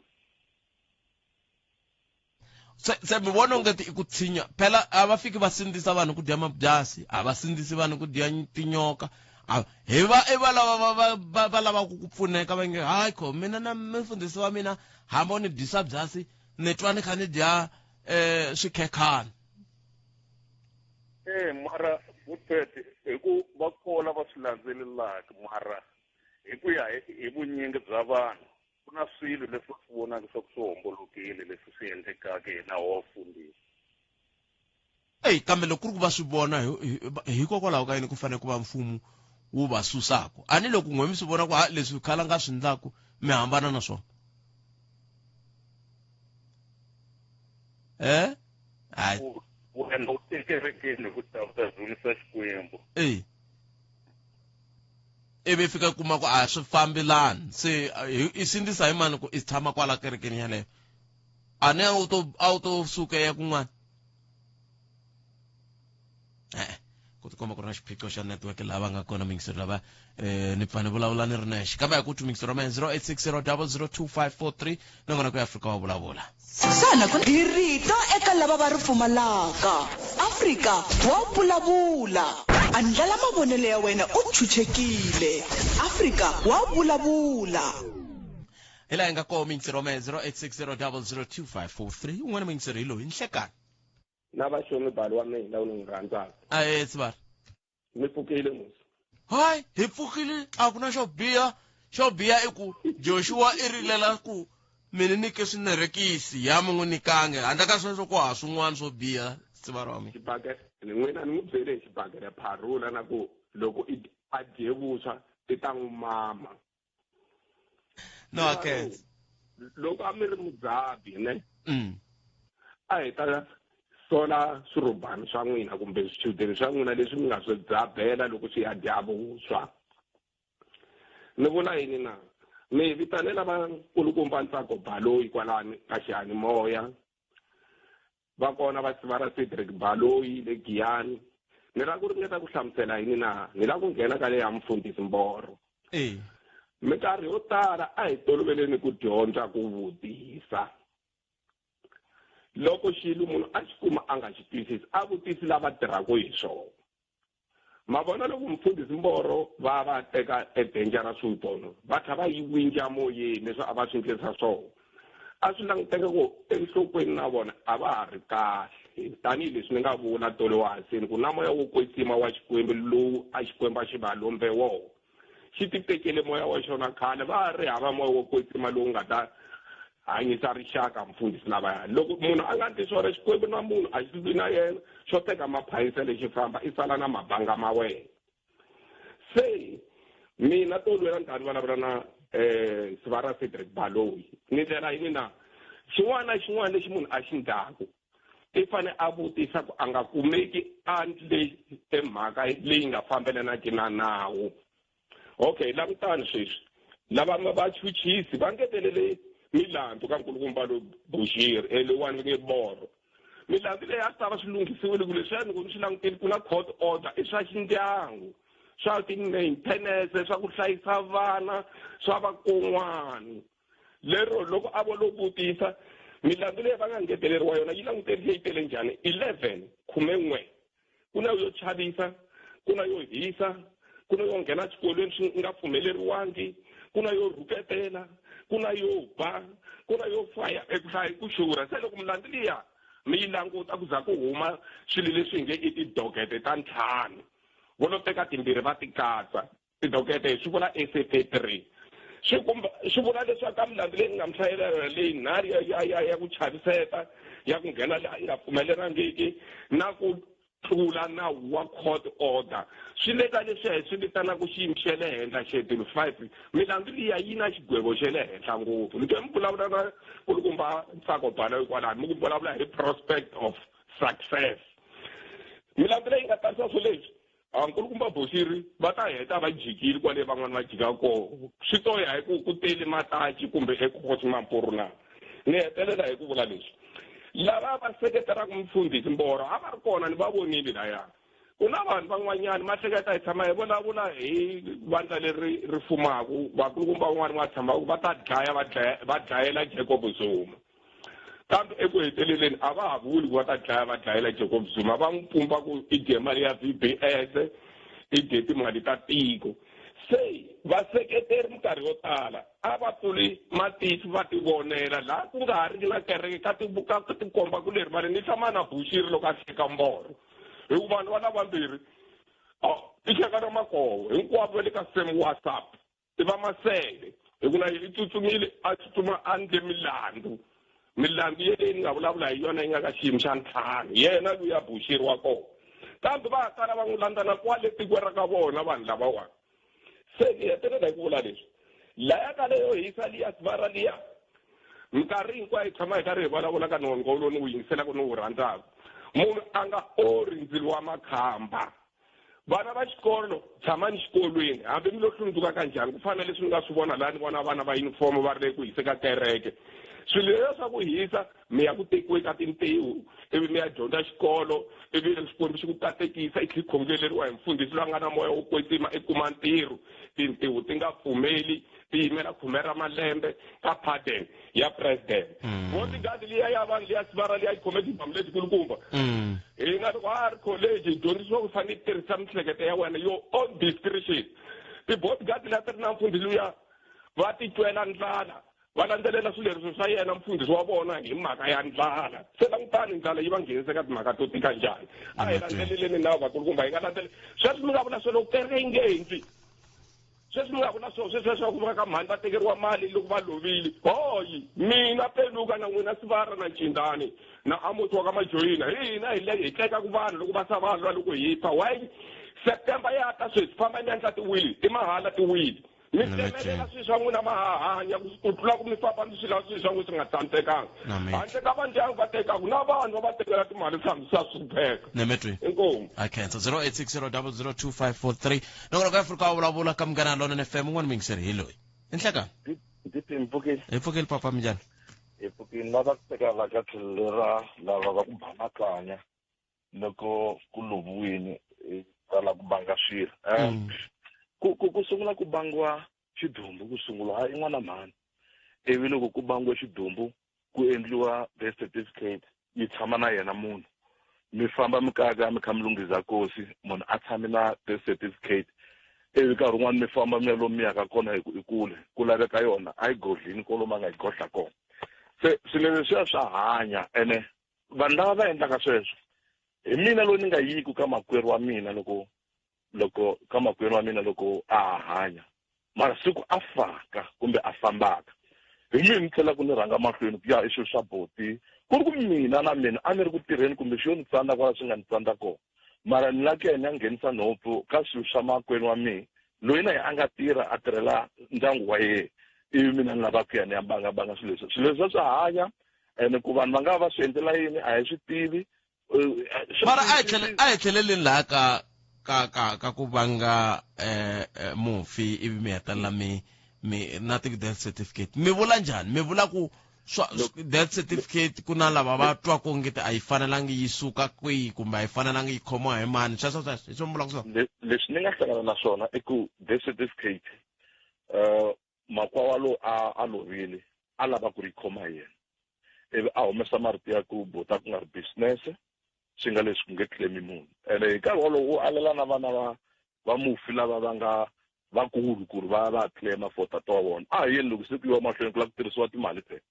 se mi vona ongeti i ku tshinya phela a va fiki va sindzisa vanhu ku dya mabyasi a va sindzisi vanhu ku dya tinyoka i va lava va lava ku pfuneka va nge hayi kho mina na mfundhisi wa mina hambi ni dyisa byasi ni twa ni kha ni dya swikhekhana mara Butet hi ku va khola va swi landzelelaka mara hi ku ya hi vunyingi bya vanhu ku na swilo leswi swi vonaka swa ku swi hombolokile leswi swi endlekaka hi nawu wa vufundhisi kambe loko ku ri ku va swi vona hikokwalaho ka yini ku fanele ku va mfumo wu va susako a ni loko n'we mi swi vona ku leswi khala nga swi ndlaku mi hambana na swona hayi wena u tekerekeni ku ta dzunisa xikwembu ivi fika kuma ku a swi fambelani se i sindzisa hi mani ku i tshama kwala kerekeni yaleyo a ni a wu to suka ya kun'wana ku tikomba ku ri na xiphiqo xa network lava nga kona mingiseri lava ni pfane vulavula ni ri nexe kambe hi ku tu mingiseri wa mena 0860002543 nongona ku ya Afrika wa vulavula sana ku hi rito eka lava va ri pfumalaka Afrika wa vulavula andlala mavonelo ya wena u chuchekile Afrika wa vulavula ila hi nga koho mingiseri wa mena 0860002543 un'wana mingiseri hi loyi nhlekani na vashomi balo wa mina u ni rhandzaka tsivara mi pfukile musi hayi hi pfukile a ku na xo biha i ku Joshua i rilela ku mina ni ke swinerekisi ya mi n'wi nikange handla ka sweswo ku ha swin'wana swo biha tsivara wa mina xibakele ni n'wina ni n'wi byele hi xibakele pharula na ku loko a dye vuswa i ta n'wi mama no akenzi loko a mi ri mudzabi ne a hi ta sola swirhubani swa n'wina kumbe swichudeni swa n'wina leswi mi nga swi dzabela loko swi ya dya vuswa ni vula yini na mi vitanela vakulukumba Ntsako Baloyi kwalani ka xiyanimoya va kona va Sivara Cedric Baloyi le Giyani ni la ku ringeta ku hlamusela yini na ni la ku nghena ka le ya mfundhisi Mboro minkarhi yo tala a hi toloveleni ku dyondza ku vutisa loko xilo munhu a xi kuma a nga xi twisisi a vutisi lava tirhaka hi swona mavona loko mfundhisi Mboro va teka dangerous weapon va tlha va yi winja moyeni leswi a va swi endlisa swona a swi languteka ku enhlokweni na vona a va ha ri kahle tanihileswi ni nga vula tolo wa hasini ku na moya wo kwetsima wa Xikwembu lowu a Xikwembu xi va lombe wona xi ti tekele moya wa xona khale va ha ri hava moya wo kwetsima lowu nga ta hanyisa rixaka mfundhisi lavaya loko munhu a nga tiswore Xikwembu na munhu a xi na yena xo teka maphayisa lexi famba i sala na mabanga ma wena se mina to lwela nkarhi vulavula na Sivara Cedric Baloyi ni ndlela yini na xin'wana na xin'wana lexi munhu a xi ndlaku i fane a vutisa ku a nga kumeki a ndle emhaka leyi nga fambelanaki na nawu okay langutani sweswi lava vachuchisi va ngetelele milandzu ka nkulukumba lo Bushiri lewani nge Mboro milandzu leyi a ta va swi lunghisiwile ku leswiya ni ku ni swi languteli ku na court order i swa xindyangu swa ti-maintenance swa ku hlayisa vana swa vakon'wani lero loko a vo lo vutisa milandzu leyi va nga ngeteleriwa yona yi languterise yi tele njhani 11 ku na yo chavisa ku na yo hisa ku na yo nghena xikolweni swi nga pfumeleriwangi ku na yo rhuketela ku na yo ba ku na yo faya eku hlaya ku xurha se loko milandzu liya mi languta ku za ku huma swilo leswi nge i tidokete ta ntlhanu vo lo teka timbirhi va ti katsa tidokete swi vula SAP3 swi vula leswaku ka milandzu leyi nga mi hlayela leyi nharhu ya ku chaviseta ya ku nghena laha yi nga pfumelelangiki na ku tlula nawu wa court order swi le ka leswi swi vitanaka xiyimo xa le henhla schedule 5 milandzu liya yi na xigwevo xa le henhla ngopfu ni twe mi vulavula na kulukumba Ntsako Bhala hikwalani mi ku vulavula hi prospect of success milandzu leyi nga tarisa swo leswi nkulukumba Boshiri va ta heta va jikile kwale van'wana va jika kona swi to ya hi ku tele matachi kumbe ekhosi Mampuru na ni hetelela hi ku vula leswi lava va seketelaka mfundhisi Mboro a va ri kona ni va vonile laya ku na vanhu van'wanyana ma hleketa hi tshama hi vulavula hi vandla leri ri fumaku vakulukumba van'wana va tshamaku va ta va dlayela Jacob Zuma kambe eku heteleleni a va ha vuli ku va ta va dlayela Jacob Zuma va n'wi pumba ku i dye mali ya VBS i dye timali ta tiko se vaseketeri minkarhi yo tala a va pfuli matihlo va ti vonela laha ku nga ha ri na kereke ka tikomba ku leri mali ni tshama na Bushiri loko a hleka Mboro hi ku vanhu va lavambirhi i cheka na makovo hinkwavo va le ka same WhatsApp i va masele hi ku na yi tsutsumile a tsutsuma a ndle milandzu leyi ni nga vulavula hi yona yi nga ka xiyimo xa ntlhanu yena luya Bushiri wa kona kambe va tala va n'wi landzana kwale tikweni ra ka vona vanhu lavawani se ni hetelela hi ku vula leswi laya ka leyo hisa liya sivara liya minkarhi hinkwayo hi tshama hi karhi hi vulavula ka nhongo lowu ni wu yingiselaka ni wu rhandzaka munhu a nga orhi ndzilo wa makhamba vana va xikolo tshamani xikolweni hambi mi lo hlundzuka ka njhani ku fana leswi ni nga swi vona laha ni vona vana va yunifomo va ri le ku hiseka kereke swilo leswi swa ku hisa mi ya ku tekiwe ka tintiho ivi mi ya dyondza xikolo ivi xikwembu xi ku tatekisa i tlhi khongeleriwa hi mfundhisi loyi a nga na moya wo kwetsima i kuma ntirho tintiho ti nga pfumeli ti yimela 10 ra malembe ka pardon ya president bodyguard liya ya vanhu liya sivara liya yi khome tibamu letikulukumba hi nga loko a ri college hi dyondzisiwa ku fanele tirhisa miehleketo ya wena your own discretion ti-bodyguard liya ti ri na mfundhisi luya va titwela ndlala va landzelela swileriso swa yena mfundhisi wa vona hi mhaka ya ndlala se langutani ndlala yi va nghenise ka timhaka to tika njhani a hi landzeleleni nawu vakulukumba hi nga landzeleli sweswi mi nga vula swona ku kereke yi nge endli sweswi mi nga vula sweswo ku va ka mhani va tekeriwa mali loko va lovile hoyi mina Peluka na n'wina Sivara na Ncindani na Amosi wa ka Majoyina hina hi tleka ku vanhu loko va sa valwa loko hi pfa why September ya ta sweswi famba ni endla tiwili i mahala tiwili mi temelela swilo swa n'wina mahahanya ku tlula ku mi famba ni swilo swa n'wina swi nga tsandzekanga handle ka vandyangu va tekaku na vanhu va tekela timali swa hlupheka nemetwe inkomu akhensa 0860002543 nongolo ka Afrika wa vulavula ka Munghana Lonene FM n'wana mi yingiseri hi loyi inhlekani ndzi mpfukile hi pfukeli papa minjani hi pfukile lava ku tekela ka tlhelo ra lava va ku banakanya loko ku loviwini tala ku banga swilo ku sungula ku bangiwa xidumbu ku sungula hayi n'wana mhani ivi loko ku bangiwa xidumbu ku endliwa birth certificate yi tshama na yena munhu mi famba mi kaya mi kha mi lunghisa kosi munhu a tshame na birth certificate ivi nkarhi wun'wana mi famba mi ya lomu mi yaka kona hi kule ku laveka yona a yi godlini kolomu a nga yi godla kona se swilo leswiya swa hanya ene vanhu lava va endlaka sweswo hi mina loyi ni nga yiku ka makwerhu wa mina loko ka makwerhu wa mina loko a hanya mara siku a faka kumbe a fambaka hi mina ni tlhela ku ni rhanga mahlweni ku ya i swilo swa boti ku ri ku mina na mina a ni ri ku tirheni kumbe xo ni tsandza kwala swi nga ni tsandza kona mara ni la ku yena ya nghenisa nhopfu ka swilo swa makwenu wa mina loyi na ye a nga tirha a tirhela ndyangu wa yena ivi mina ni lava ku ya ni ya bangabanga swilo leswi swa hanya ene ku vanhu va nga va swi endlela yini a hi swi tivi mara a hi tlheleleni laha ka ku vanga mufi ivi mi hetelela mi na ti-death certificate mi vula njhani mi vula ku death certificate ku na lava va twaka ngeti a yi fanelangi yi suka kwihi kumbe a yi fanelangi yi khomiwa hi mani sweswo mi vula ku swona leswi ni nga hlangana na swona i ku death certificate makwawa lowu a lovile a lava ku ri khoma hi yena ivi a humesa marito ya ku bota ku nga ri business swi nga leswi ku nge claim munhu ene hi nkarhi wolowo u alela na vana va mufi lava va nga vakulu ku ri va claima for tata wa vona a hi yeni loko se ku yiwa mahlweni ku lava ku tirhisiwa timali tena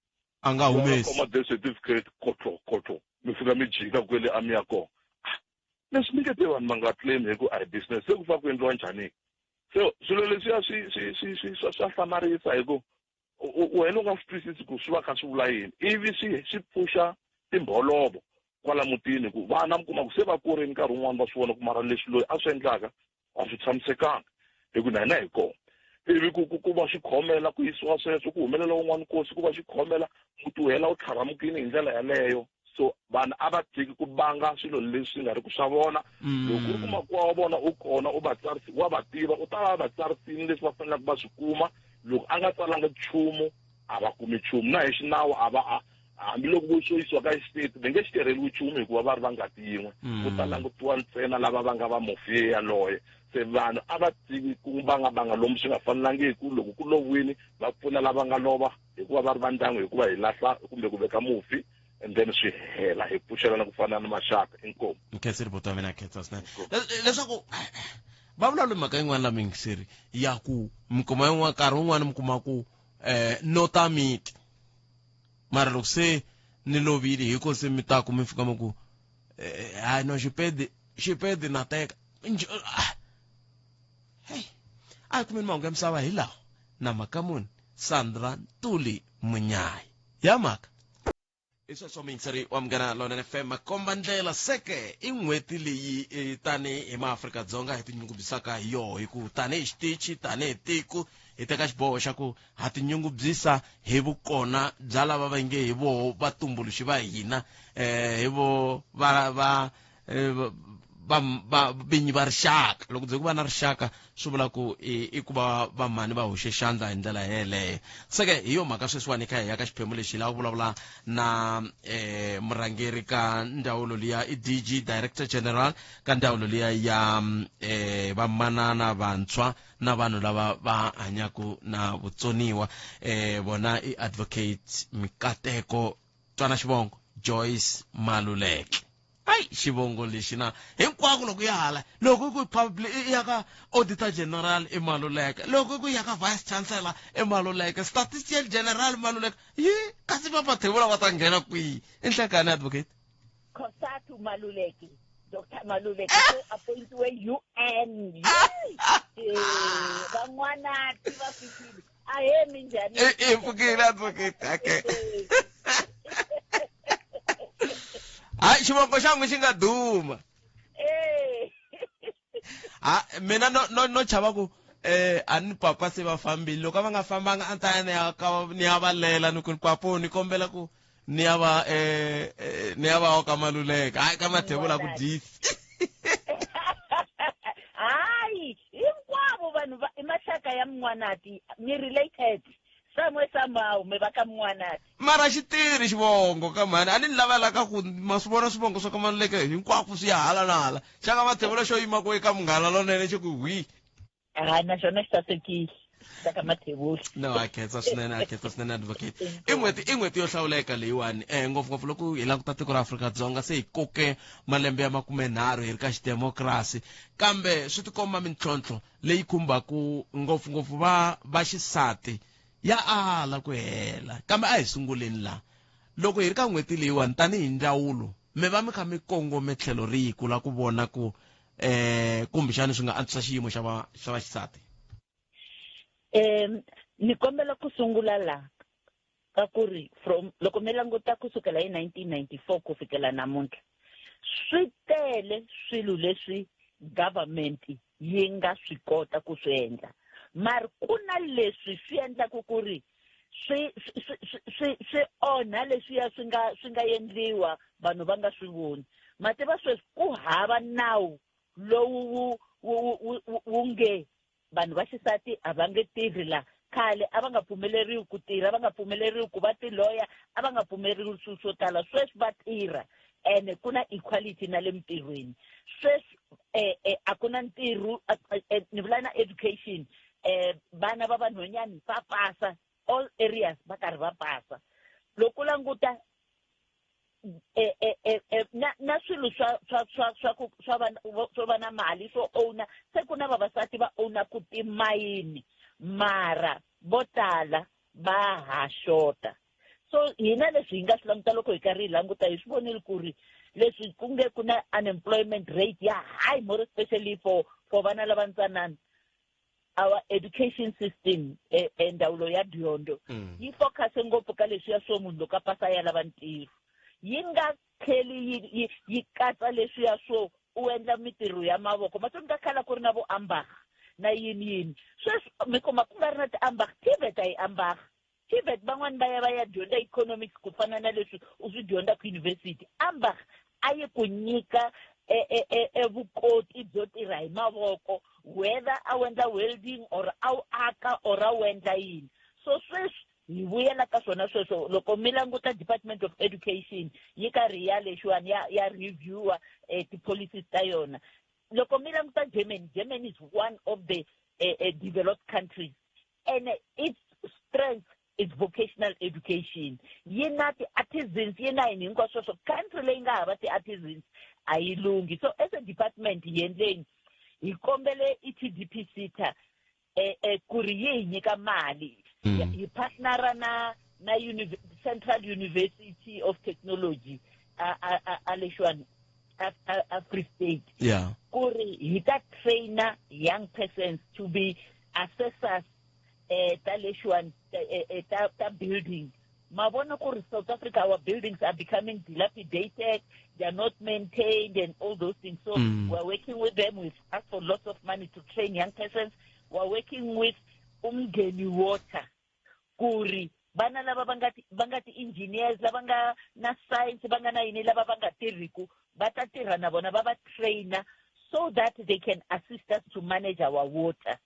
anga humesi kuma death certificate kotlo mi fika mi jika kwele ami ya kona leswi mikete vanhu va nga claim hi ku a hi business se ku fa ku endliwa njhani so swilo leswiya swa hlamarisa hi ku wena u nga swi twisisi ku swi va kha swi vula yini ivi swi pfuxa timbholovo kwala mutini ku vana mi kuma ku se va kurini nkarhi wun'wani va swi vona ku mara leswi loyi a swi endlaka a swi tshamisekanga hi ku na hina hi kona ivi ku va xi khomela ku yisiwa sweswo ku humelela wun'wana nkosi ku va xi khomela muti wu hela wu tlharamukini hi ndlela yaleyo so vanhu a va tshiki ku banga swilo leswi nga ri ku swa vona loko ku ri ku makuwa wa vona u kona u va tsarisi wa va tiva u ta va tsarisini leswi va faneleke va swi kuma loko a nga tsalanga nchumu a va kumi nchumu na hi xinawu a va hambiloko vo swo yisiwa ka xistate va nge xi tirheli nchumu hikuva va ri va ngati yin'we ku ta langutiwa ntsena lava va nga va mofiye yaloye se vanhu a va tshiki ku banga lomu swi nga fanelangiki loko ku loviwini va pfuna lava nga lova hikuva va ri va ndyangu hikuva hi lahla kumbe ku veka mufi and then swi hela hi pfuxelana ku fana na maxaka inkomu nkhensi ripoto mina khetsa swinene leswaku va vula loyi mhaka yin'wana la mingisiri ya ku mikuma yin'wana nkarhi wun'wana mi kuma ku no ta miti mara loko se ni lovile hiko se mi ta ku mi fika mi ku hayi no xipedi na teka a kumeni mahungu ya misava hi lawa na mhaka muni Sandra Ntuli Munyayi ya mhaka i sweswo mingiseri wa Munghana Lonene FM komba ndlela seke i n'hweti leyi tani hi maAfrika-Dzonga hi tinyungubyisaka hi yoho hi ku tani hi xitichi tani hi tiko hi teka xiboho xa ku ha tinyungubyisa hi vukona bya lava va nge hi voho vatumbuluxi va hina hi vo vinyi va rixaka loko byi ku va na rixaka swi vula ku i ku va vamhani va hoxe xandla hi ndlela yeleyo seke hi yo mhaka sweswiwani kha hi ya ka xiphemu lexi hi lava ku vulavula na murhangeri ka ndzawulo liya i DG Director General ka ndzawulo liya ya vamanana vantshwa na vanhu lava va hanyaku na vutsoniwa vona i Advocate Mikateko Twana Xivongo Joyce Maluleke ai xivongo lexi na hinkwako loko ya hala loko ku public ya ka Auditor General i Maluleke loko ku ya ka Vice Chancellor i Maluleke Statistician General Maluleke kasi va thevula va ta nghena kwihi enhlekani Advocate Khosatu Maluleke Dr. Maluleke appointiwe UN van'wana ti va fikile a he minjhani pfukile Advocate okay hayi xivongo xa n'wi xi nga duma mina no chava ku a ni papa se va fambile loko va nga fambanga a ta ni ya va lela ni ku papo ni kombela ku ni ya va ka Maluleke hayi ka mathevula ku dyisi hayi hinkwavo vanhu i maxaka ya Mn'wanati mi related somehow me va ka Mn'wanati mara xitirhi xivongo ka mani a ni lavelaka ku ma swi vona swivongo swa ka Maluleke hinkwako swi ya hala na hala xaka mathevula xo yima ku eka Munghana Lonene xi ku hwi na xona xi sasekile xaka mathevula no a khetsa swinene Advocate i n'hweti yo hlawuleka leyiwani ngopfungopfu loko hi languta tiko ra Afrika-Dzonga se hi koke malembe ya 30 hi ri ka xidemokirasi kambe swi tikomba mintlhontlho leyi khumbaku ngopfungopfu va xisati ya ala ku hela kambe a hi sunguleni la loko hi ri ka n'hweti leyiwani tanihi ndzawulo mi va mi kha mi kongome tlhelo rihi ku la ku vona ku kumbexani swi nga antswisa xiyimo xa vaxisati ni kombela ku sungula la ka ku ri from loko mi languta kusukela hi 1994 ku fikela namuntlha swi tele swilo leswi government yi nga swi kota ku swi endla mara ku na leswi swi endlaku ku ri swi onha leswiya swi nga endliwa vanhu va nga swi voni mativa sweswi ku hava nawu lowu wu nge vanhu va xisati a va nge tirhi la khale a va nga pfumeleriwi ku tirha va nga pfumeleriwi ku va tiloya a va nga pfumeleriwi swilo swo tala sweswi va tirha ene ku na equality na le mintirhweni sweswi a ku na ntirho ni vula na education vana va vanhwanyani va pasa all areas va karhi va pasa loko languta na swilo swa va na mali swo owna se ku na vavasati va owna ku timayini mara vo tala va ha xota so hina leswi hi nga swi languta loko hi karhi hi languta hi swi vonile ku ri leswi ku nge ku na unemployment rate ya high more especially for vana lavantsanana. Our education system endawulo ya dyondzo yi focus ngopfu ka leswiya swo munhu loko a pasa ya lava ntirho, yi nga tlheli yi katsa leswiya swo u endla mitirho ya mavoko matsoni ka khala ku ri na vo ambag na yini sweswi mi kuma ku nga ri na ti-ambag TVET a yi ambag TVET van'wani va ya dyondza economics ku fana na leswi u swi dyondza ku university. Ambag a yi ku nyika vukoti byo tirha hi mavoko whether a wendla welding or a wu aka or a wendla yini. So sweswi hi vuyela ka swona sweswo loko mi languta Department of Education yi karhi ya leswiwani ya reviewa ti-policies ta yona. Loko mi languta Germany is one of the developed countries and its strength is vocational education. Yi na ti-artisans yi na yini hinkwaswo sweswo country leyi nga hava ti-artisans a yi lungi. So as a department hi endleni hi kombele i-TDP SETA ku ri yi hi nyika mali hi partnera na Central University of Technology a leswiwani a Free State ku ri hi ta trainer young persons to be assessors ta leswiwani ta building. Mabona ku ri South Africa, our buildings are becoming dilapidated, they are not maintained and all those things. So we're working with them. We've asked for lots of money to train young persons. We're working with Umgeni Water kuri bana lava bangati engineers lava nga na science banga na yini lava banga tirhiku va ta tirha na vona va trainer so that they can assist us to manage our water.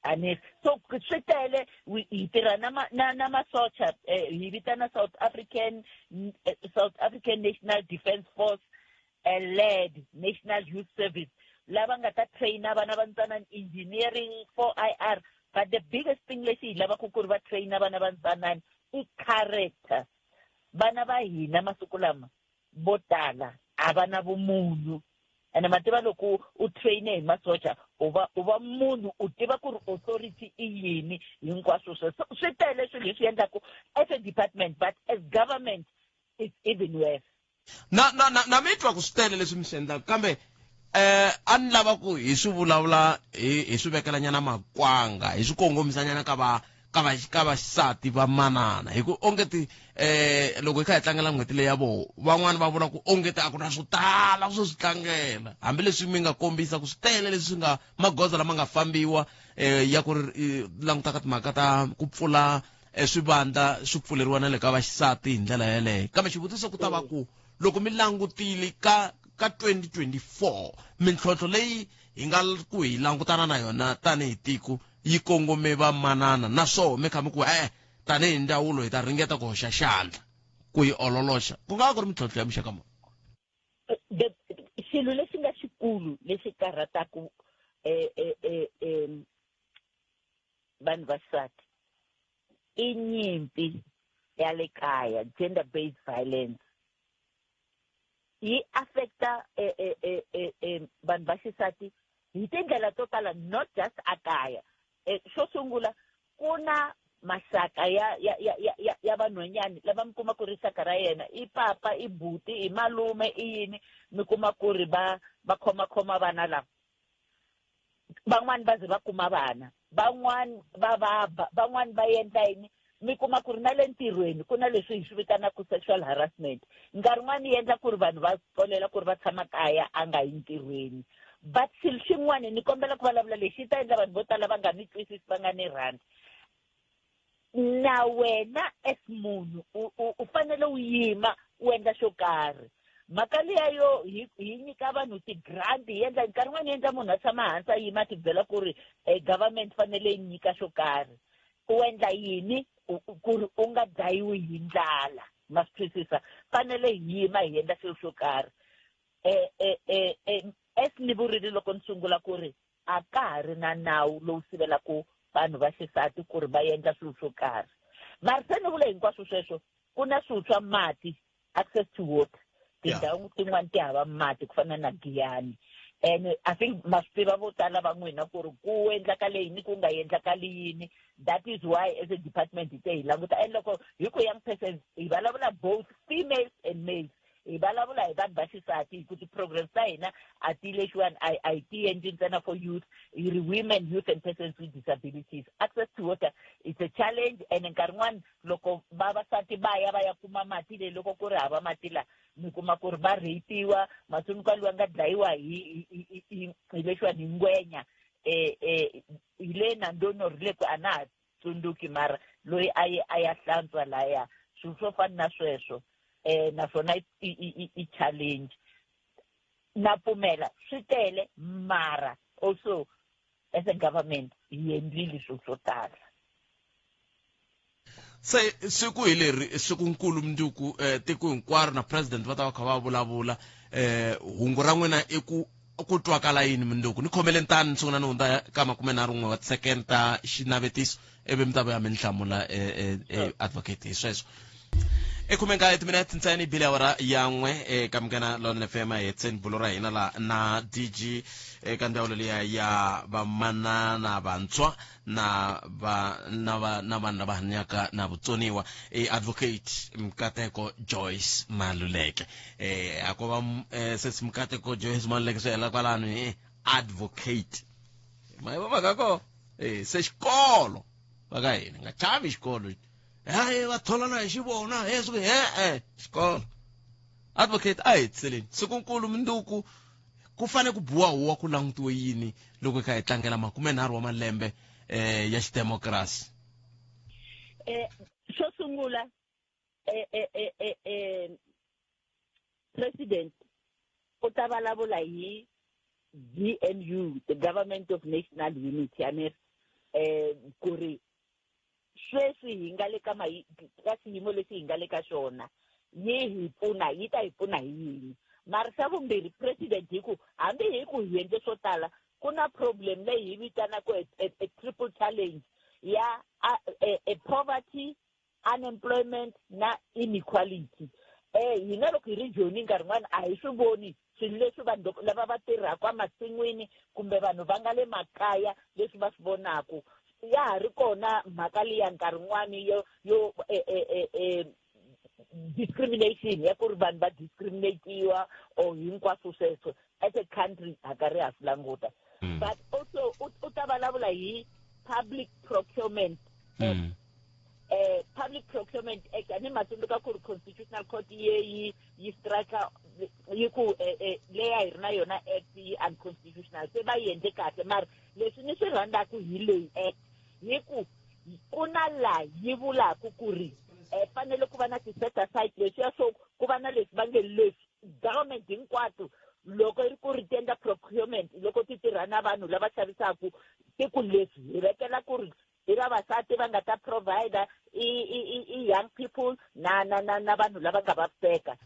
And so swi tele hi tirha na masocha hi vitana South African National Defence Force led National Youth Service lava nga ta trainer vana vantsana engineering 4IR. But the biggest thing lesi lava ku ri va trainer vana vantsana i character. Vana va hina masiku lama vo tala a va na vumunhu and mativa loko u train hi masocha u va munhu u tiva ku ri authority i yini hinkwaswo swi tele swilo leswi endlaku as a department but as government it's even worse. na mi twa ku swi tele leswi mi swi endlaka kambe a ni lava ku hi swi vulavula hi swi vekelanyana makwanga hi swi kongomisanyana ka vaxisati va manana hi ku ongeti loko hi kha hi tlangela n'hweti leyi ya voho van'wani va vula ku ongeti a ku na swo tala swo swi tlangela hambileswi mi nga kombisa ku swi tele leswi nga magoza lama nga fambiwa ya ku languta ka timhaka ta ku pfula swivandla swi pfuleriwa na le ka vaxisati hi ndlela yeleyo kambe xivutiso ku ta va ku loko mi langutile ka 2024 mintlhontlho leyi hi nga ku hi langutana na yona tanihi tiko yi kongome va manana naswona mi kha mi ku tanihi ndzawulo hi ta ringeta ku hoxa xandla ku yi ololoxa ku nga ku ri mintlhontlho ya muxaka muni. Xilo lexi nga xikulu lexi karhataku vanhu vasati i nyimpi ya le kaya, gender based violence. Yi affecta vanhu va xisati hi tindlela to tala, not just akaya. Xo sungula ku na maxaka ya vanhwanyani lava mi kuma ku ri xaka ra yena i papa i buti i malume i yini mi kuma ku ri va khoma vana lava van'wani va ze va kuma vana van'wani van'wani va endla yini mi kuma ku ri na le ntirhweni ku na leswi hi swi vitanaku sexual harassment. Nkarhi wun'wani yi endla ku ri vanhu va tolela ku ri va tshama kaya a nga yi ntirhweni. But xilo xin'wana ni kombela ku vulavula lexi ta endla vanhu vo tala va nga ni twisisi va nga ni rhandzi. Na wena as munhu u fanele u yima u endla xo karhi. Mhaka liya yo hi nyika vanhu ti-grant hi endla nkarhi wun'wani yi endla munhu a tshama hansi a yima a ti byela ku ri government fanele yi nyika xo karhi. U endla yini ku ri u nga dlayiwi hi ndlala, ma swi twisisa. Fanele hi yima hi endla xilo xo karhi. Es ni vurile loko ni sungula ku ri a ka ha ri na nawu lowu sivelaku vanhu va xisati ku ri va endla swilo swo karhi. Mara se ni vula hinkwaswo sweswo ku na swilo swa mati, access to water. Tindhawu tin'wani ti hava mati ku fana na Giyani. and I think must be able to tell ban'wina ku ri ku endlakale yini ku nga endlakali yini. That is why as a department it's a language and loko yuko young persons ibalabula both females and males ibalabula that basisati ku programs ina atile shwan IT engine center for youth women youth and persons with disabilities access to water it's a challenge and nkarngwan loko baba sati baya kuma mati le loko ku ri hava matila mikuma ku ri ba rapiwa masunukali wanga dlaiwa hi leshwa ningwenya ile nandono rile ku ana tsunduki mara loyi ayahlantswa laya swo fana na sweswo naswona i challenge na pumela switele mara also as a government yendlile swo tala se siku hileri sikunkulu mnduku tiko hinkwaro na president va ta va kha va vulavula hungu ra n'wina i ku twakala yini mnduku ni khomele ntani sunguna ni hundza ka 31 wa second ta xinavetiso ebe mi ta va ya minhlamula advocate hi sweswo ekhumeka etiminete ntsena ibile awara yan'we kamukana Lona FM hi tseni bulo ra hina la na DG eka ndhawu leya ya vamanana vantshwa na vanhu lava hanyaka na vutsoniwa advocate Mkateko Joyce Maluleke akova sesi Mkateko Joyce Maluleke swi hela kwalano advocate mayivava kako se xikolo va ka hina nga chavi xikolo hayi va tholana hi xivona xikolo advocate tseleni sikunkulu mnduku ku fane ku buwa huwa ku langutiwe yini loko ka hi tlangela 30 wa malembe ya xidemokirasi xo sungula president u ta vulavula hi GNU the Government of National Unity yani ku ri sweswi hi nga le ka xiyimo lexi hi nga le ka xona yi ta hi pfuna hi yini mara xa vumbirhi president hi ku hambi hi ku hi endle swo tala ku na problem leyi hi vitanaka a triple challenge ya poverty unemployment na inequality hina loko hi ri joni nkarhi n'wana a hi swi voni swilo leswi vanhu lava va tirhaka masin'wini kumbe vanhu va nga le makaya leswi va swi vonaka ya ha ri kona mhaka liya nkarhi n'wani yo discrimination ya ku ri vanhu va discriminatiwa or hinkwaswo sweswo as a country hakari ha swi languta but also u ta vulavula hi public procurement public procurement act ani matsundzuka ku ri constitutional court yi strika yi ku leya hi ri na yona act yi unconstitutional se va yi endle kahle mara leswi ni swi rhandzaka hi leyi act hi ku ku na laha yi vulaka ku ri fanele ku va na ti-set aside leswiya swo ku va na leswi va nge leswi government hinkwato loko ri ku ri tenda procurement loko ti tirha na vanhu lava xavisaka ti ku leswi hi vekela ku ri hi vavasati va nga ta provider i young people na vanhu lava nga vaviseka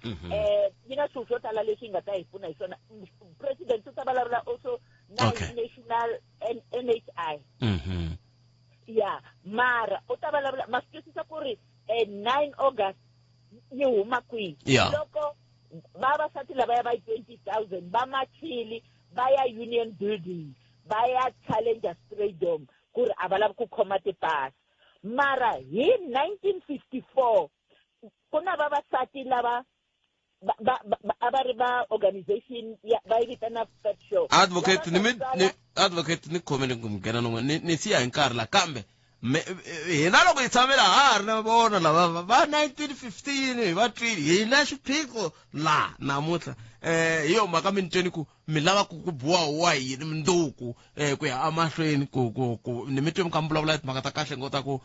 yi na swilo swo tala leswi hi nga ta hi pfuna hi swona president u ta vulavula also na national NHI ya mara u ta vulavula ma swi twisisa ku ri 9 August yi huma kwihi loko vavasati lavaya va 20,000 va machili va ya Union Building va ya Challenger Stadium ku ri a va lavi ku khoma tipasi mara hi 1954 ku na vavasati lava a va ri va organization va yi vitana Fat Show advocate ni khomele ku nghena non'we ni siya hi nkarhi la kambe hina loko hi tshamela ha ri na vona lava va 1915 hi va twile hina xiphiqo la namuntlha hi yo mhaka mi ni tweni ku mi lava ku buwa huwa yini mnduku ku ya amahlweni ku ni mi twe mi kha mi vulavula timhaka ta kahle ngota ku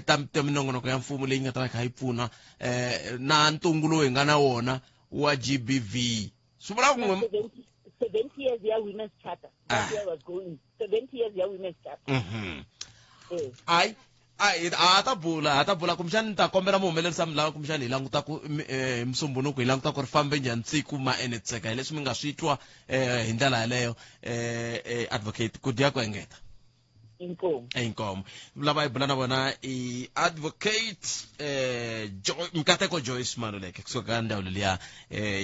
ta minongonoko ya mfumo leyi nga ta va kha yi pfuna na ntungu lowu hi nga na wona wa GBV swi vula ku 70 years ya women's charter that year was going 70 years ya women's charter ai ta bula kumxani ni ta kombela muhumelerisa mi lava kumxani hi languta ku hi musumbunuku hi languta ku ri fambe njhani siku ma enetseka hi leswi mi nga swi twa hi ndlela yaleyo advocate ku dya ku engeta inkomo lava hi bula na vona i advocate Mkateko Joyce Maluleke kusuka ka ndhawu liya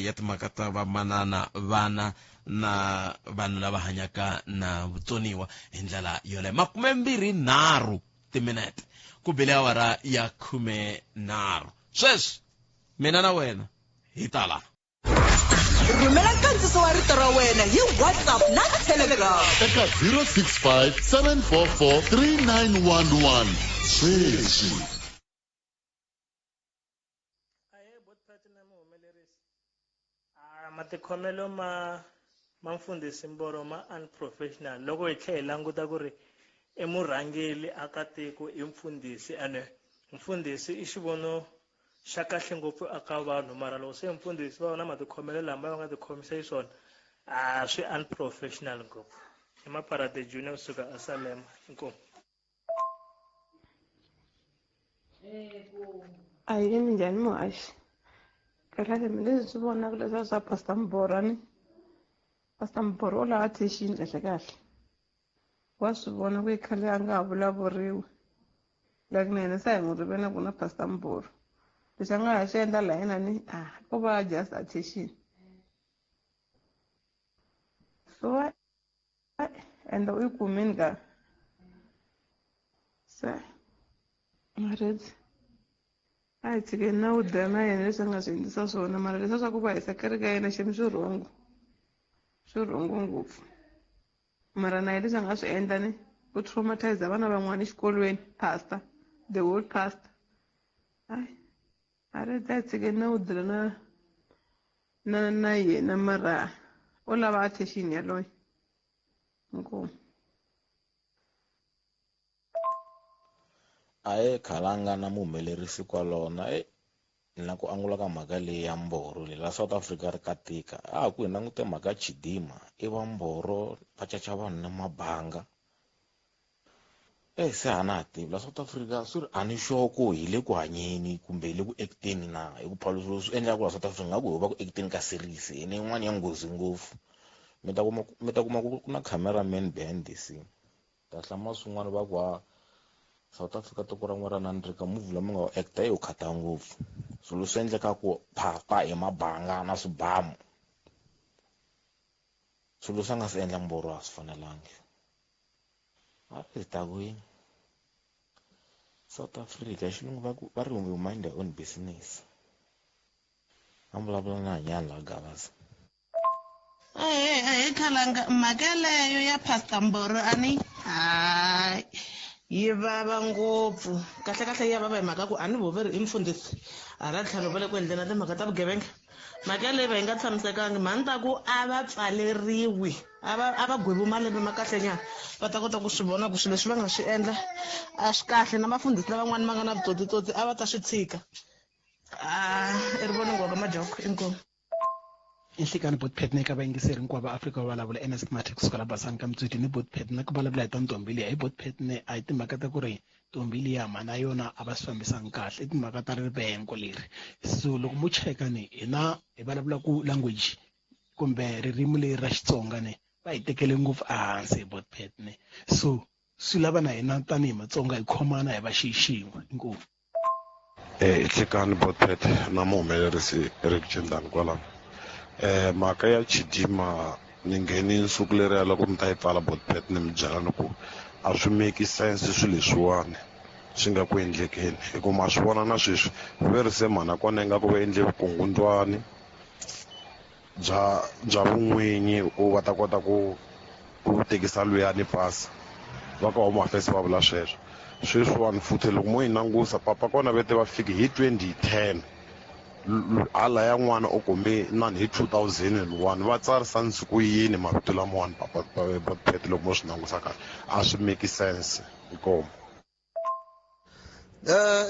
ya timhaka ta vamanana vana na vanhu lava hanyaka na vutsoniwa hi ndlela yoleyo. 23 timinete ku bile awara ya 13. Sweswi mina na wena hi tala. rhumela nkandziso wa rito ra wena hi WhatsApp na Telegram eka 065 744 3911 sweswi. Matikhomelo ma mfundhisi Mboro ma unprofessional loko hi tlhe hi languta ku ri emurhangeli aka tiko i mfundhisi ane mfundhisi i xivono xa kahle ngopfu aka vanhu mara loko se mfundhisi va na matikhomelo lama va nga tikhomisa hi swona swi unprofessional ngopfu. I Maparate Junior kusuka aSalema. Inkomu. Ayini njhani muhaxi? Kahle leswi swi vonaka leswaku swa Pastor Mboro ni Pastor Mboro laha thexini kahle wa swi vona ku khale a nga ha vulavuriwi like na yena sa hi n'wi rivena ku na Pastor Mboro leswi a nga ha swi endla laha yena ni ko va just attention so enda u yi kumini ka se marezi a hi tshikeni na u dya na yena leswi a nga swi endlisa swona mara leswi swa ku va hisa kereke ya yena xemi swi rhongo ngopfu mara na yena leswi a nga swi endla ni ku traumatize vana van'wana exikolweni pastor the whole pastor a ri ta tshikeni na u dya na yena mara o lava attention yaloye inkomu. Aye khalanga na muhumelerisi kwalona na ku angula ka mhaka leyi ya Mboro la South Africa ri katika ku hi langute mhaka Chidima i va Mboro va caca vanhu na mabanga se hana ha tivi la South Africa swi ri a ni xoko hi le ku hanyeni kumbe hi le ku acteni na hi ku phaluso swi endla ku la South Africa nga ku hi va ku acteni ka series ni yin'wana ya nghozi ngopfu mi ta kuma ku na cameraman behind the scene ta hlama swin'wana va ku South Africa to kora n'wera na ndrika movie lama nga actor yo khata ngopfu swilo swi endleka ku phapa hi mabanga na swibamu swilo swi nga swi endla Mboro a swi fanelangi ri ta kwini South Africa xilungu va ri we mind their own business ambulavula na hanyani la gavaza khalanga mhaka leyo ya Pastor Mboro ani yi vava ngopfu kahle ya vava hi mhaka ku a ni voveri i mfundhisi hala tlhelo va le ku endleni na timhaka ta vugevenga mhaka leyi va yi nga tshamisekangi mhani ta ku a va pfaleriwi a va gwevi malembe ma kahlenyana va ta kota ku swi vona ku swilo leswi va nga swi endla a swi kahle na vafundhisi lavan'wana ma nga na vutsotsi a va ta swi tshika i ri voni ngwaka majoko inkomu. Inhlekani botpet ne ka va yingiseri hinkwavo va Afrika va vulavula Ernest Mathe kusuka la Basani ka Mtswidi ni botpet na ku vulavula hi ta ntombi liya hi botpet ne a hi timhaka ta ku ri ntombi liya mana yona a va swi fambisanga kahle i timhaka ta rivengo leri so loko mo cheka ni hina hi vulavula ku language kumbe ririmi leri ra Xitsonga ne va hi tekele ngopfu ehansi hi botpet ne so swi lava na hina tanihi Matsonga hi khomana hi va xixin'we inkomu. Inhlekani botpet na muhumelerisi Eric Chindani kwalano mhaka ya Chidima ni ngheni nsuku leriya loko mi ta yi pfala botpet ni mi byela ni ku a swi make sense swilo leswiwani swi nga ku endlekeni hikuva ma swi vona na sweswi veri se mhana kona ingaku va endle vukungundzwani bya vun'winyi ku va ta kota ku tekisa luyani pasi va ka home affairs va vula sweswo sweswiwani futhi loko mo yi langusa papa kona vete va fiki hi 2010 hala ya n'wana u kumbe nani hi 2001 va tsarisa nsuku yini mavito lamawani papa botpet loko mo swi langusa kahle a swi make sense inkomu.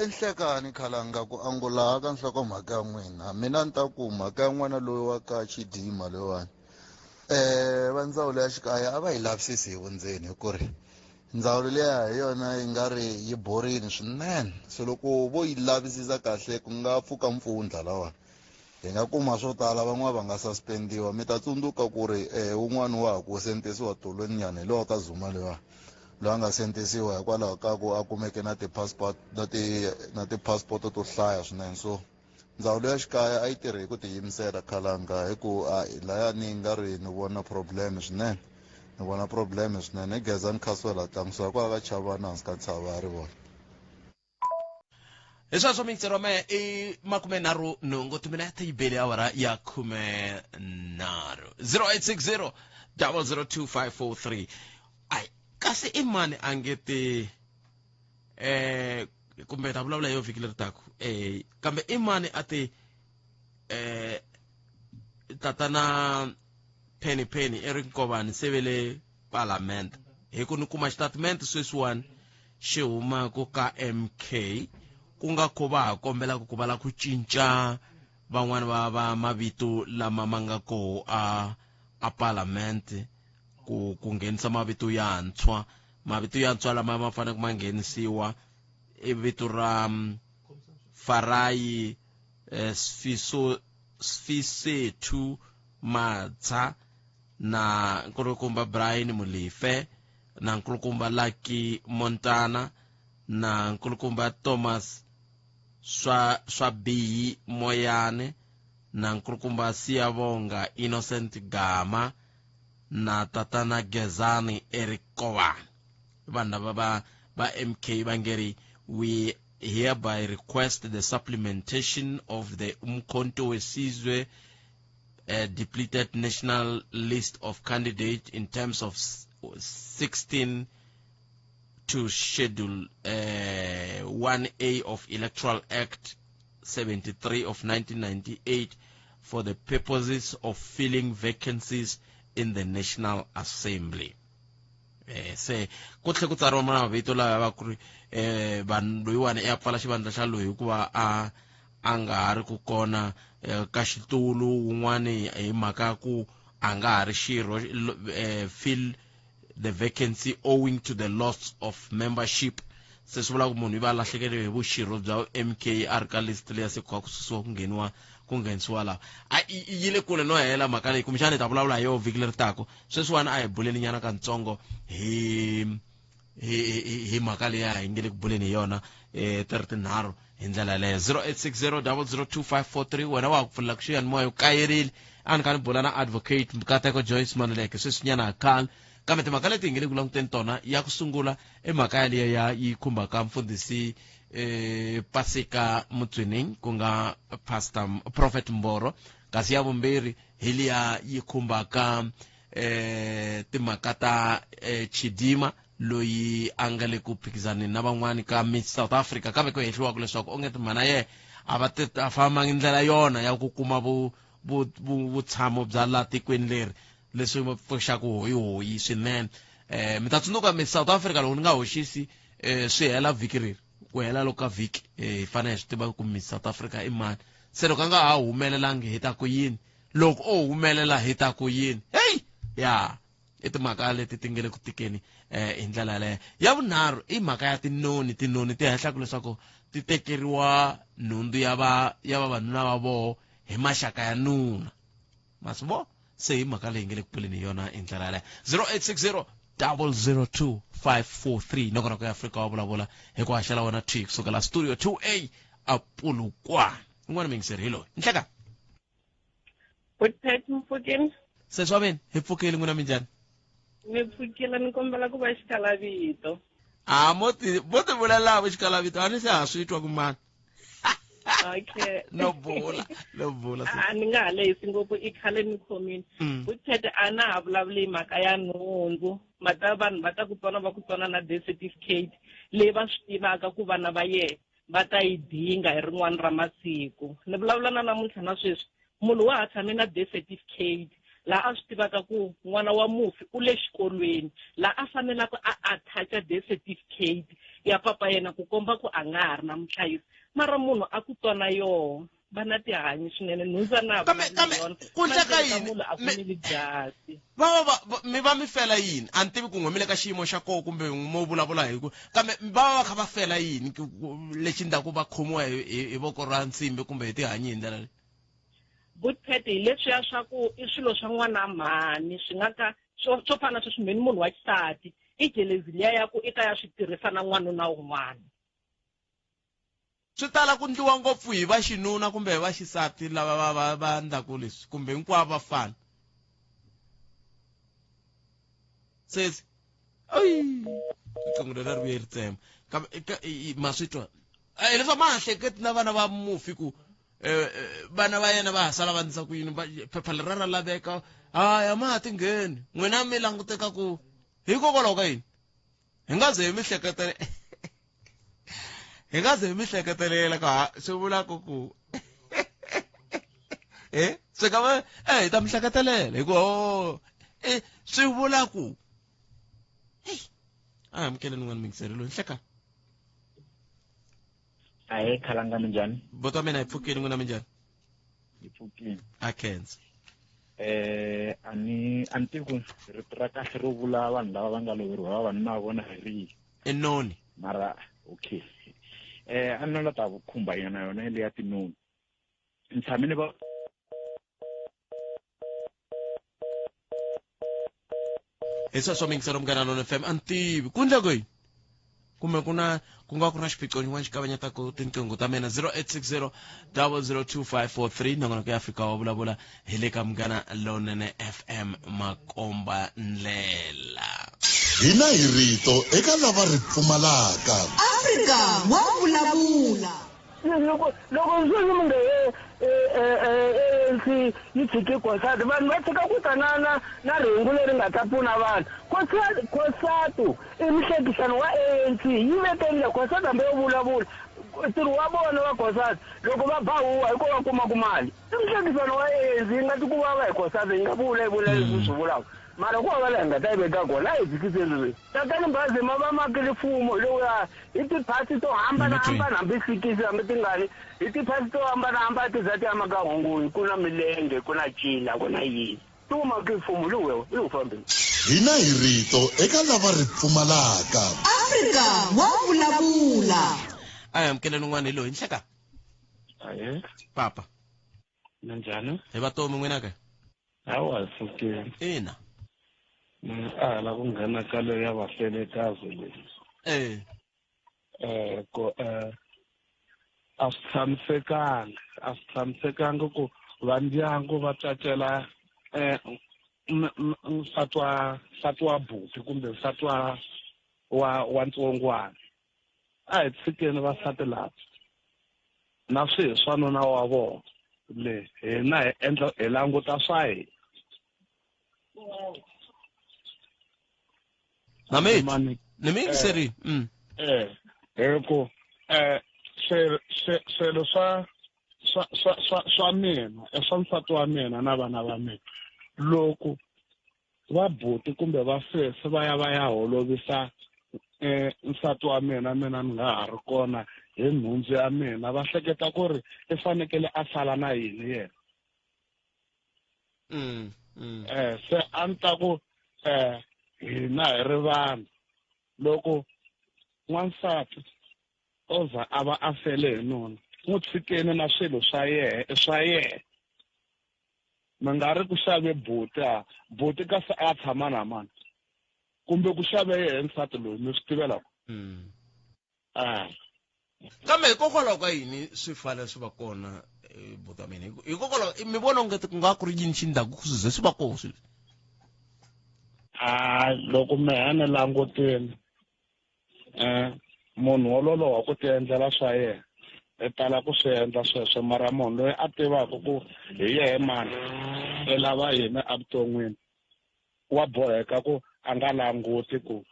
Inhlekani khalanga ku angula ka nhlokomhaka ya n'wina mina ni ta ku mhaka ya n'wana loyi wa ka Chidima loyiwani va ndzawulo ya xikaya a va yi lavisisi hi vundzeni ku ri ndzawulo liya hi yona yi nga ri yi borini swinene se loko vo yi lavisisa kahle ku nga pfuka mpfundla lawani hi nga kuma swo tala van'wana va nga suspendiwa mi ta tsundzuka ku ri wun'wana wa ha ku sentisiwa toloninyana hi lowa ka Zuma lewa loyi a nga sentisiwa hikwalaho ka ku a kumeke na ti-passport to hlaya swinene so ndzawulo ya xikaya a yi tirhi hi ku tiyimisela khalanga hi ku laya ni nga ri ni vona problem swinene ni vona problem swinene i Gezani Khaswela tlangiso kwala ka Chavana hansi ka ntshava ya ri vona Eswa mixer me e makume naru nungu tuminata ibele awara ya kume naru 0860 002543 ai kasi imani angete kumbe tabula yo fikile taku kambe imani ate tatana penny erinkobani sevele parliament hekunu kuma statement sweswan xihuma ku ka MK kunga kuba kombela ku bala ku cinca van'wana va mavito lama manga ko a parliament ku nghenisa mavito yantshwa lama ma fanele ku manghenisiwa vito ra Farai Sfisethu Matsa na nkulukumba Brian Mulife na nkulukumba Lucky Montana na nkulukumba Thomas Swabiyi Moyane na nkulukumba Siyabonga Innocent Gama na tatana Gezani Erikowa vanhu ba MK bangeri we hereby request the supplementation of the Umkhonto weSizwe depleted national list of candidates in terms of 16 to Schedule 1A of Electoral Act 73 of 1998 for the purposes of filling vacancies in the National Assembly. Se kutle ku tsariwa mavito lawa va ku ri vanhu loyiwani ya pfala xivandla xa loyi hikuva a nga ha ri ku kona ka xitulu wun'wani hi mhaka ku a nga ha ri xirho fill the vacancy owing to the loss of membership se swi vula ku munhu va lahlekele hi vuxirho bya MK a ri ka list leya se ku susiwa ku nghenisiwa laha a yile kule no hela mhaka leyi kumbexana ta vulavula hi yo vhiki leri tako sweswiwani a hi buleni nyana katsongo hi mhaka leyi a hi nge le ku buleni hi yona tinharhu hi ndlela leyo 0860 002543 wena wa ku pfulela ku xiyanimoya u kayerile a ni ka ni bula na advocate Mkateko Joyce Maneleke sweswinyana akhala kambe timhaka leti hi nge le ku languteni tona ya ku sungula mhaka yaleyo yi khumbaka mfundhisi Pasika Mutswining ku nga Prophet Mboro kasi ya vumbirhi hi liya yi khumbaka timhaka ta Chidima loyi a nga le ku phikizaneni na van'wani ka Miss South Africa kambe ku hehliwa ku leswaku onge timhana ye a fambangi ndlela yona ya ku kuma vutshamo bya laha tikweni leri leswi ma pfuxaka hoyi swinene mi ta tsundzuka Miss South Africa loko ni nga hoxisi swi hela vhiki reri ku hela loko ka vhiki hi fanele hi swi tiva ku Miss South Africa i mani se loko a nga ha humelelangi hi ta ku yini loko o humelela hi ta ku yini ya i timhaka leti ti nge le ku tikeni hi ndlela leyo ya vunharhu i mhaka ya tinoni ti henhlaku leswaku ti tekeriwa nhundzu ya vavanuna va voho hi maxaka ya nuna masivo se hi mhaka leyi nge le ku puleni hi yona hi ndlela leyo 0860 002543 nokona ku ya Afrika wa vulavula hi ku haxela wona tweet kusukela studio 2A a Polokwane un'wana mingiseri hi loyi nhleka Mfukeni se swaveni hi pfukeli n'wina minjhani ni pfukela ni kombela ku va xikalavito mo ti vulela xikalavito a ni se ha swi twa ku mani okay no bula ni nga ha lehisi ngopfu i khale ni khomini Buthete a na ha vulavuli mhaka ya nhundzu mhaka vanhu va ta ku twana na death certificate leyi va swi tivaka ku vana va ye va ta yi dinga hi rin'wana ra masiku ni vulavula na namuntlha na sweswi munhu wa ha tshame na death certificate laha a swi tivaka ku n'wana wa mufi u le xikolweni laha a fanelaka a attach death certificate ya papa yena ku komba ku a nga ha ri na muhlayisi mara munhu a ku twana yoho va na tihanyi swinene nhundzu a na ku endleka yini munhu a kumeli jasi mi va mi fela yini a ni tivi ku n'wemile ka xiyimo xa koho kumbe mo vulavula hi ku kambe va kha va fela yini lexi ndaku va khomiwa hi voko ra nsimbi kumbe hi tihanyi hi ndlela leyi Buthete hi leswiya swa ku i swilo swa n'wana mhani swi nga ka swo fana na sweswi mbeni munhu wa xisati i jelezi liya ya ku i ta ya swi tirhisa na n'wanuna wun'wana swi tala ku ndliwa ngopfu hi va xinuna kumbe hi va xisati lava va ndlaku leswi kumbe hinkwavo va fana sesi ai riqingho leri vuye ri tsema ma swi twa leswi ma hleketi na vana va mufi ku vana va yena va sala va ndisa ku yini phepha leri ra laveka haya ma ha tingheni n'wina mi languteka ku hikokwalaho ka yini hi nga ze mi hleketele hi nga ze mi hleketelela ka swi vula ku swi ka va hi ta mi hleketelela hikuva swi vula ku amkeleni n'wana mingiseri loyi hleka ahe khalanga minjhani boto wa mina hi pfukeni n'wina minjhani hi pfukini a khensa a ni tivi ku rito ra kahle ro vula vanhu lava va nga loveriwa vavanuna va vona hi rihi enoni mara okay a ni la ta khumba yona yona ile ya tinoni ni tshamile va esa swa mingisero Munghana Lonene FM antivi ku ndleko yini kumbe ku nga ku na xiphiqo xin'wana xi kavanyeta ku tinqingho ta mina 0860 002543 nongonoko ya Afrika wa vulavula hi le ka Munghana Lonene FM Makomba Ndlela hina hi rito eka lava ri pfumalaka Afrika wa vulavula loko swi munge ANC yi tshike kosatu vanhu va tshika ku tanana na ringu leri nga ta pfuna vanhu kosatu i mihlekisano wa ANC yi vekenile kosatu hambi yo vulavula ntirho wa vona va kosatu loko va bahuwa hi ko va kumaku mali i mihlekisano wa ANC yi nga ti ku vava hi kosatu yi nga vula leswi swi vulaka mara ku va la hi nga ta yi veka kona hi dzikiseli tatani bazi ma va makile mfumo lowuya hi tiphasi to hambanahambana hambi sikisi hambi tingani hi tiphasi to hambanahambana ti za ti ya maka hunguni ku na milenge ku na cila ku na yini ti wu makile mfumo lowu i wu fambeni hina hi rito eka lava ri pfumalaka Afrika wa vulavula amkeleni n'wana hi loyi nhleka ahe papa minjhani hi vatomi n'wina ka hawa sukeni ina la ku nghena ka leyi ya vahlelekazi leyi ko a swi tshamisekanga ku va ndyangu va tsakela nsati wa buti kumbe nsati wa ntsongwana a hi tshikeni vasati lava na swihi swa nuna wa vona le hina hi endla hi languta swa hina Namit, nimi seri. Eko, swilo swa mina, swa nsati wa mina na vana va mina. Loko va buti kumbe va sesi va ya holovisa nsati wa mina ni nga ha ri kona hi nhundzu ya mina va hleketa ku ri i fanekele a sala na yini yena. Se a ni ta ku hina hi ri vanhu loko n'wansati o za a va a fele hi nuna n'wi tshikeni na swilo swa yena mi nga ri ku xave buti kasi a tshama na mani kumbe ku xave yehe nsati loyi mi swi tivela kambe hikokwalaho ka yini swi fane swi va kona buta mina hikokwalaho mi vona ungeti ku nga ku ri yini xi ndlaku ku swi ze swi va kona swilo loko mehe ni langutini munhu wololo wa ku ti endlela swa yena i tala ku swi endla sweswo mara munhu loyi a tivaka ku hi yehe mani i lava yini evuton'wini wa boheka ku a nga languti ku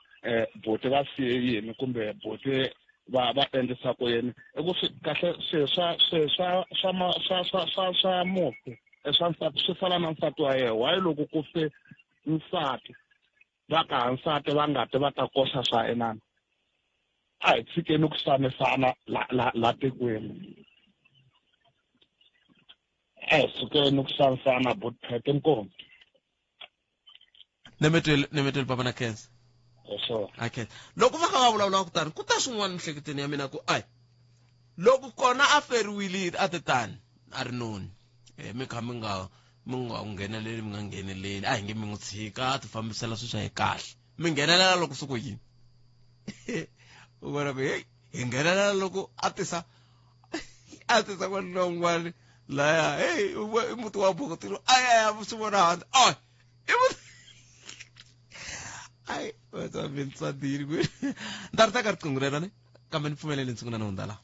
buti va siye yini kumbe buti va endlisa ku yini i ku kahle swa mufi swa nsati swi fana na nsati wa yena wayi loko ku fe nsati va ka nsati va nga ti va ta koxa swa inani a hi tshikeni ku xanisana la tikweni a hi sukeni ku xanisana butphete nkombo nemetele papa na khensa okay loko va kha va vulavula ku tani ku ta swin'wana mihleketeni ya mina ku ai loko kona a feriwile a titani a ri noni mi kha mi nga ngheneleli mi nga ngheneleli a hi nge mi n'wi tshika a ti fambisela swilo swa hi kahle mi nghenelela loko suku yini u vona ku hey hi nghenelela loko a tisa atisa kwalongwani la hey umuntu wabhokotilo aya usibona handa oh ay what's been sadiri good ndarta kartungurela ne kambe niphumelele nsinguna nondala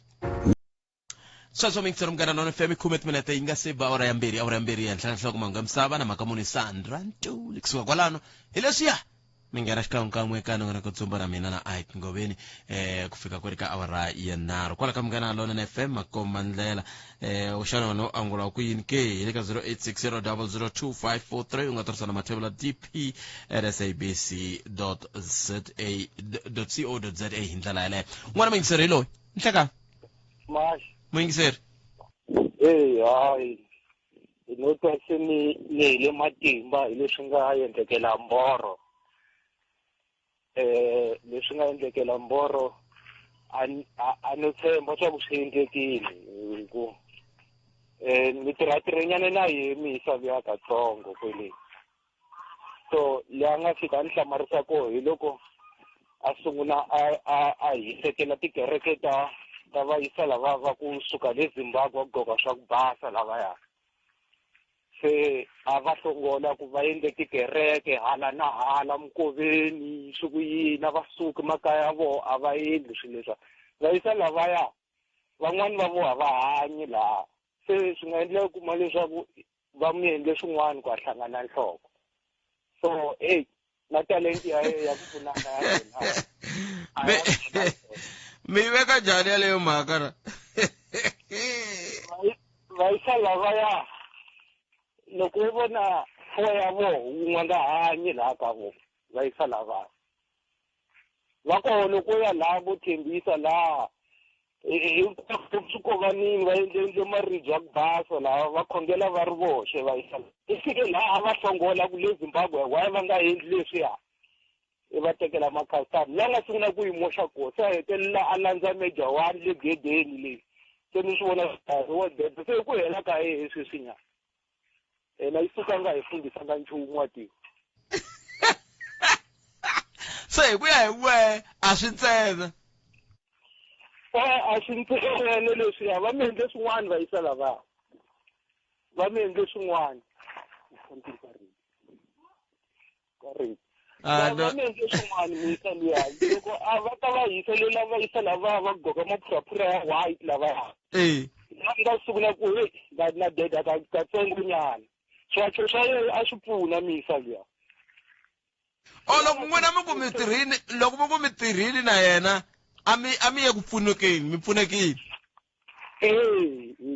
so mingitsero mngana nona FM kumet minute ingasiba ora yambiri yanhlanhla kumanga msaba na makamuni Sandra Ntuli kusuka kwalano ilesiya mingera xikan'we kana ngana kutsumba na mina na Ike Ngobeni kufika kwelika awara yanaro kwala kamngana lona na FM makomandlela ushana no angula ku yin ke ileka 0860002543 ungatorsa na mathebula dp@sabc.co.za hindlela ile ngwana mingisere lo nhlaka mash mingisere hayi inotse ni le matimba ileswi nga endlekela Mboro leswi nga endlekela Mboro ani tshemba swa ku swi endlekile ku ni tiranyana na yemisa vya katsongo kwele so le nga fika ni hlamarisa ko hi loko a sungula a hisekela tikereke ta vayisa lava va ku suka le Zimbabwe goga swa ku basa lava ya se a va hlongola ku va endle tikereke hala na hala Mkoveni swikuyina va suka makaya vo a va endli swilo leswa vayisa lava ya van'wani va vo va hanyi la se swi nga endleka kuma leswaku va mi endle swin'wana ku hlangana nhloko so na talenti ya ku pfunana ya mi veka njhani yaleyo mhaka na vayisa lava ya loko u vona foya vo wun'we nga hanyi laha ka vo vayisa lava va koho loko ya laha vo thembisa laha swikovanini va endle maribye ya ku basa laha va khongela va ri voxe vayisa i fike laha va hlongola ku le Zimbabwe why va nga endli leswiya i va tekela makhastani la nga sungula ku yimoxa koho se a hetelela a landza meja wani le gedeni leyi se ni swi vona wo dede se ku hela ka sweswinyana na yi suka nga hi fundisanga nchumu wa tiko se hi ku ya hi we a swi ntsena a swi ntsena leswiya va mi endle swin'wana va yisa lava va mi endle swin'wana va mi endle swin'wana misa liya loko a va ta va hiselela va yisa lava va goga maphuraphura ya white lava nga sungula ku na deda katsongonyana swacho swa yena a swi pfuna misa liya loko n'wina loko mi ku mi tirhile na yena a mi ye ku pfunekeni mi pfunekile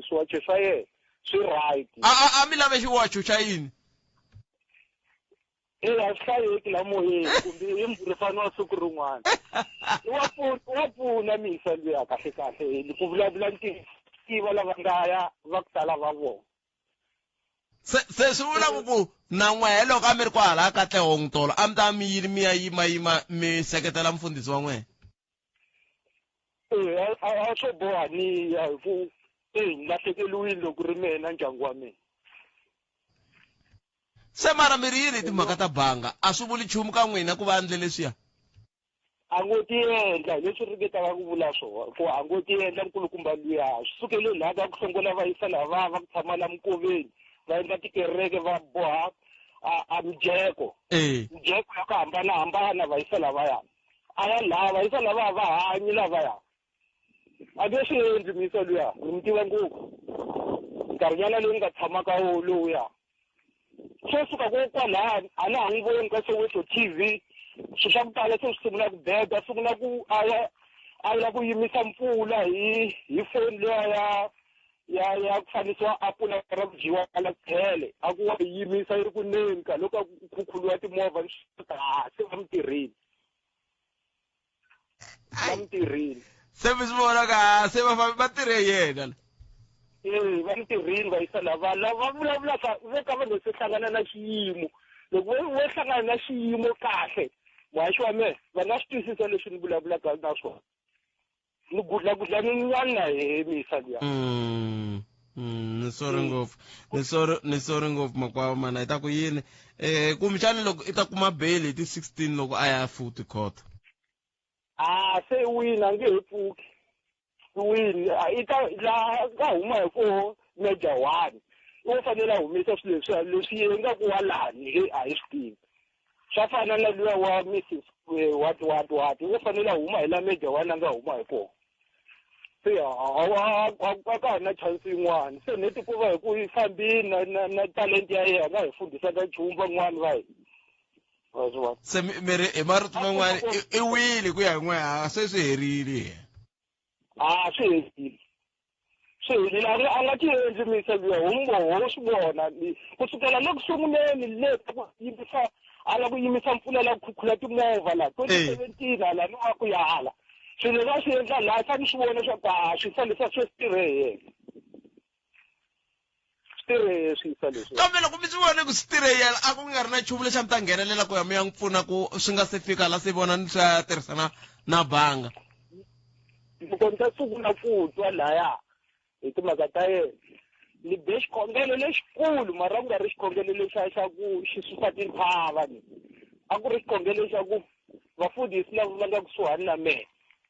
swacho swa yena swi right a mi lave xiwacho xa yini a swi hlayeki la moyeni kumbe hi mburisano wa siku rin'wana wa pfuna misa liya kahle kahle ku vulavula tiva lava nga ya va ku tala va vona se swi vula ku na n'we loko a mi ri kwala ka Tlehong tolo a mi ta mi yini mi ya yima mi seketela mfundhisi wa n'wena a swo boha ni ya hi ku ni lahlekeliwile loko ri mina ndyangu wa mina se mara mi ri yini timhaka ta banga a swi vuli nchumu ka n'wina ku va endle leswiya a ngo ti endla leswi ringetaka ku vula swona ku a ngo ti endla nkulukumba luya swi sukele laha ka ku hlongola va yisa lava va ku tshama la Mkoveni va endla tikereke va boha a mijeko mijeko ya ku hambanahambana va yisa lavaya a ya laha va yisa lava va hanyi lavaya a nge swi endli misa luya ri mi tiva ngopfu nkarhinyana leyi nga tshama ka lowuya swo suka ko kwalaha a na ha n'wi voni ka Soweto TV swi swa ku tala se swi sungula ku beda sungula ku a ya ku yimisa mpfula hi foni leya ya ku fanisiwa apula ra ku dyiwa la tlhele a ku wa yimisa yi ri kuneni ka loko ku khukhuriwa timovha se va mutirhini se mi swi vona ka se va tirhe yena va mutirhini va yisa lava vulavulaka vo ka va nga se hlangana na xiyimo loko wo hlangana na xiyimo kahle muhaxi wa mehe va nga swi twisisa leswi ni vulavulaka na swona ni gudlagudla ni n'wana na he misa liya ni sorry ngopfu makwavo mana i ta ku yini kumbexani loko i ta kuma bail hi ti 16 loko a ya futhi court se wina nge he pfuki wini la ka huma hi ku major 1 u fanele a humesa swilo leswi nga ku walani a hi swi tivi swa fana na luya wa Mrs what u fanele a huma hi la major 1 a nga huma hi kona se a ka na chance yin'wana se neti ku va hi ku yi fambini na talent ya yena hi fundisa ka nchumu van'wana va hi se mere marito man'wana i wile ku ya hi n'we se swi herile swi herile a nga ti endli misa luya ho swi vona kusukela loko sunguleni leti ku yimbisa ala ku yimisa mpfula la khukhula timovha la 2017 ala no a ku ya hala swilo leswi swi endla la sa ni swi vona swa ku swi falisa swi stirhe swisa leswi kambe loko mi swi vone ku stirheyela a ku nga ri na nchumu lexi a mi ta nghenelela ku ya mi ya n'wi pfuna ku swi nga se fika la se vona ni swa tirhisana na banga loko ni ta sungula ku twa laya hi timhaka ta yena ni be xikombelo lexikulu mara ku nga ri xikombelo lexa ku xi susa tinthava ni a ku ri xikombelo xa ku vafundhisi lava va nga kusuhani na mehe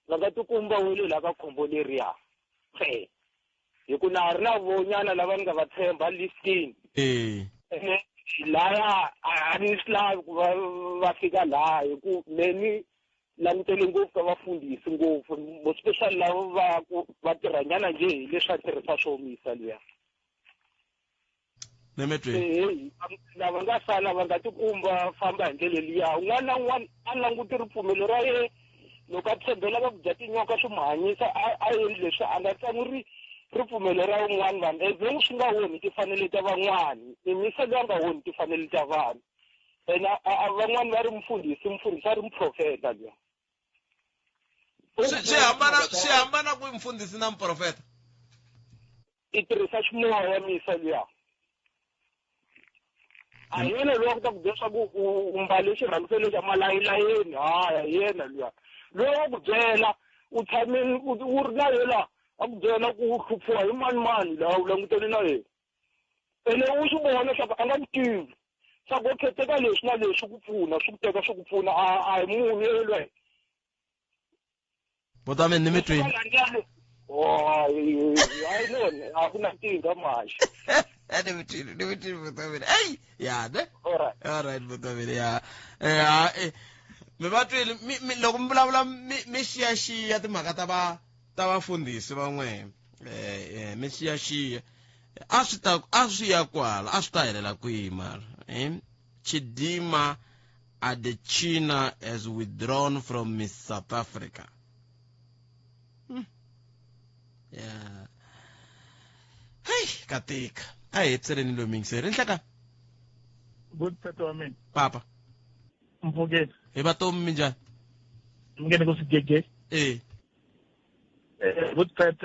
va nga tikumba wele la ka khombo leriya hi ku na ha ri na vonyana lava ni nga va tshemba listini laya a ni swi lavi ku va fika laha hi ku meni langutele ngopfu ka vafundhisi ngopfu especially lava va tirhanyana nje hi leswi a tirhisa swo omisa luya lava nga sala va nga tikumba famba hi ndlele liya un'wana na un'wana a languti ripfumelo ra yena loko a tshembela ka ku dya tinyoka swi mahanyisa a endli leswi a nga tsangi ripfumelo ra un'wana vanhu ezeni swi nga woni timfanelo ta van'wani imiselo ya nga woni timfanelo ta vanhu ene van'wani va ri mfundhisi a ri mprofeta luya swi hambana ku mfundhisi na mprofeta i tirhisa ximoya misa luya a yena luya ku ta ku byela swa ku u mbale xirhamiselo xa malayilayeni yena luya loyi wa ku byela u tshamini u ri na yena a ku byela ku hluphiwa hi mani laha u langutele na yena ene u swi vona swa ku a nga ku tivi swa ku teka leswi na leswi ku pfuna swi ku teka swi ku pfuna a hi munhu yelwe botame ni mi twini hayi none a ku na nkinga maxa ni mi twini botame ya ne all right botame ya mi va twile loko mi vulavula mi xiyaxiya timhaka ta vafundhisi van'we mi xiyaxiya a swi ya kwala a swi ta helela kwihi mara Chidima Adechina has withdrawn from Miss South Africa. Yeah. Hey, katika. Hey, tsereni lo mingsere. Nhlaka. Good pet wa mina. Papa. Mfugeni. Hi batom minjani? Mngene ku sigege. Good pet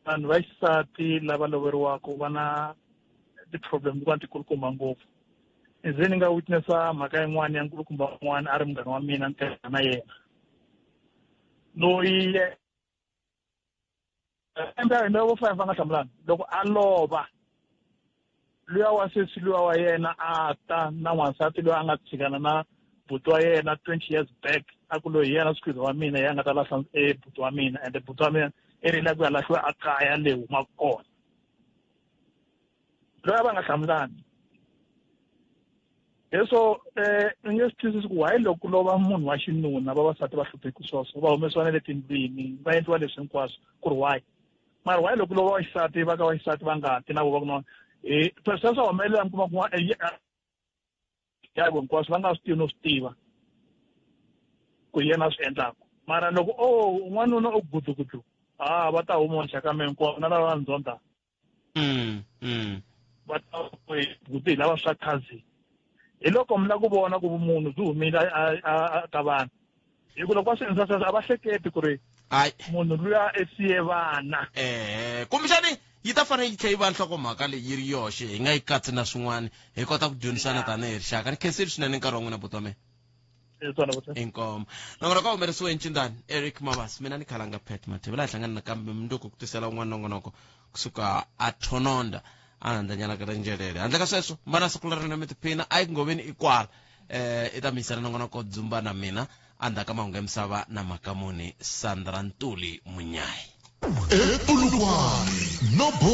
vanhu va xisati lava loveriwaka va na ti-problem leti tikulukumba ngopfu. Eze ni nga witnessa mhaka yin'wana ya nkulukumba wun'wana a ri munghana wa mina ni tirhana na yena loyi embe vo faya va nga hlamulani loko a lova luya wa sesi luya wa yena a ta na n'wansati loyi a nga tshikana na buti wa yena 20 years back a ku loyi yena swikhwiri wa mina ya nga ta lahla buti wa mina ende buti wa mina i rile ku ya lahliwa a kaya leyi humaka kona loyi a va nga hlamulani leswo nge swi twisisi ku why loko lova munhu wa xinuna vavasati va hlupheki swoswo va humesiwa na le tindlwini va endliwa leswi hinkwaswo ku ri why mara why loko lova wa xisati va ka wa xisati va nga ti na vo va ku nona sweswo swa humelela mi kuma ku ya hinkwaswo va nga swi tivi no swi tiva ku yena swi endlaka mara loko n'wanuna o gudugudu va ta humoxa ka menko na lava ndzonda va ta gudu hi lava swa cousin hi loko mi lava ku vona ku vumunhu byi humile ka vanhu hi ku loko va swi endlisa sweswo a va hleketi ku ri munhu luya i siye vana kumbexani yi ta fanele yi tlhe yi va nhlokomhaka leyi yi ri yoxe hi nga yi katsi na swin'wana hi kota ku dyondzisana tanihi rixaka ni khenseli swinene nkarhi wa n'wina butome inkomo nongona ka humerisiwe ncindani Eric Mabas mina ni khalanga Pet Mathebela hi hlangana nakambe mundzuku ku tisela un'wana nongonoko kusuka a Thononda anandanyana ka njelele handle ka sweswo mana siku leri na mi tiphina a yi ngoveni i kwala i ta mi yisela nongonoko dzumba na mina andaka mahungu ya misava na makamuni Sandra Ntuli Munyayi. ePolokwane no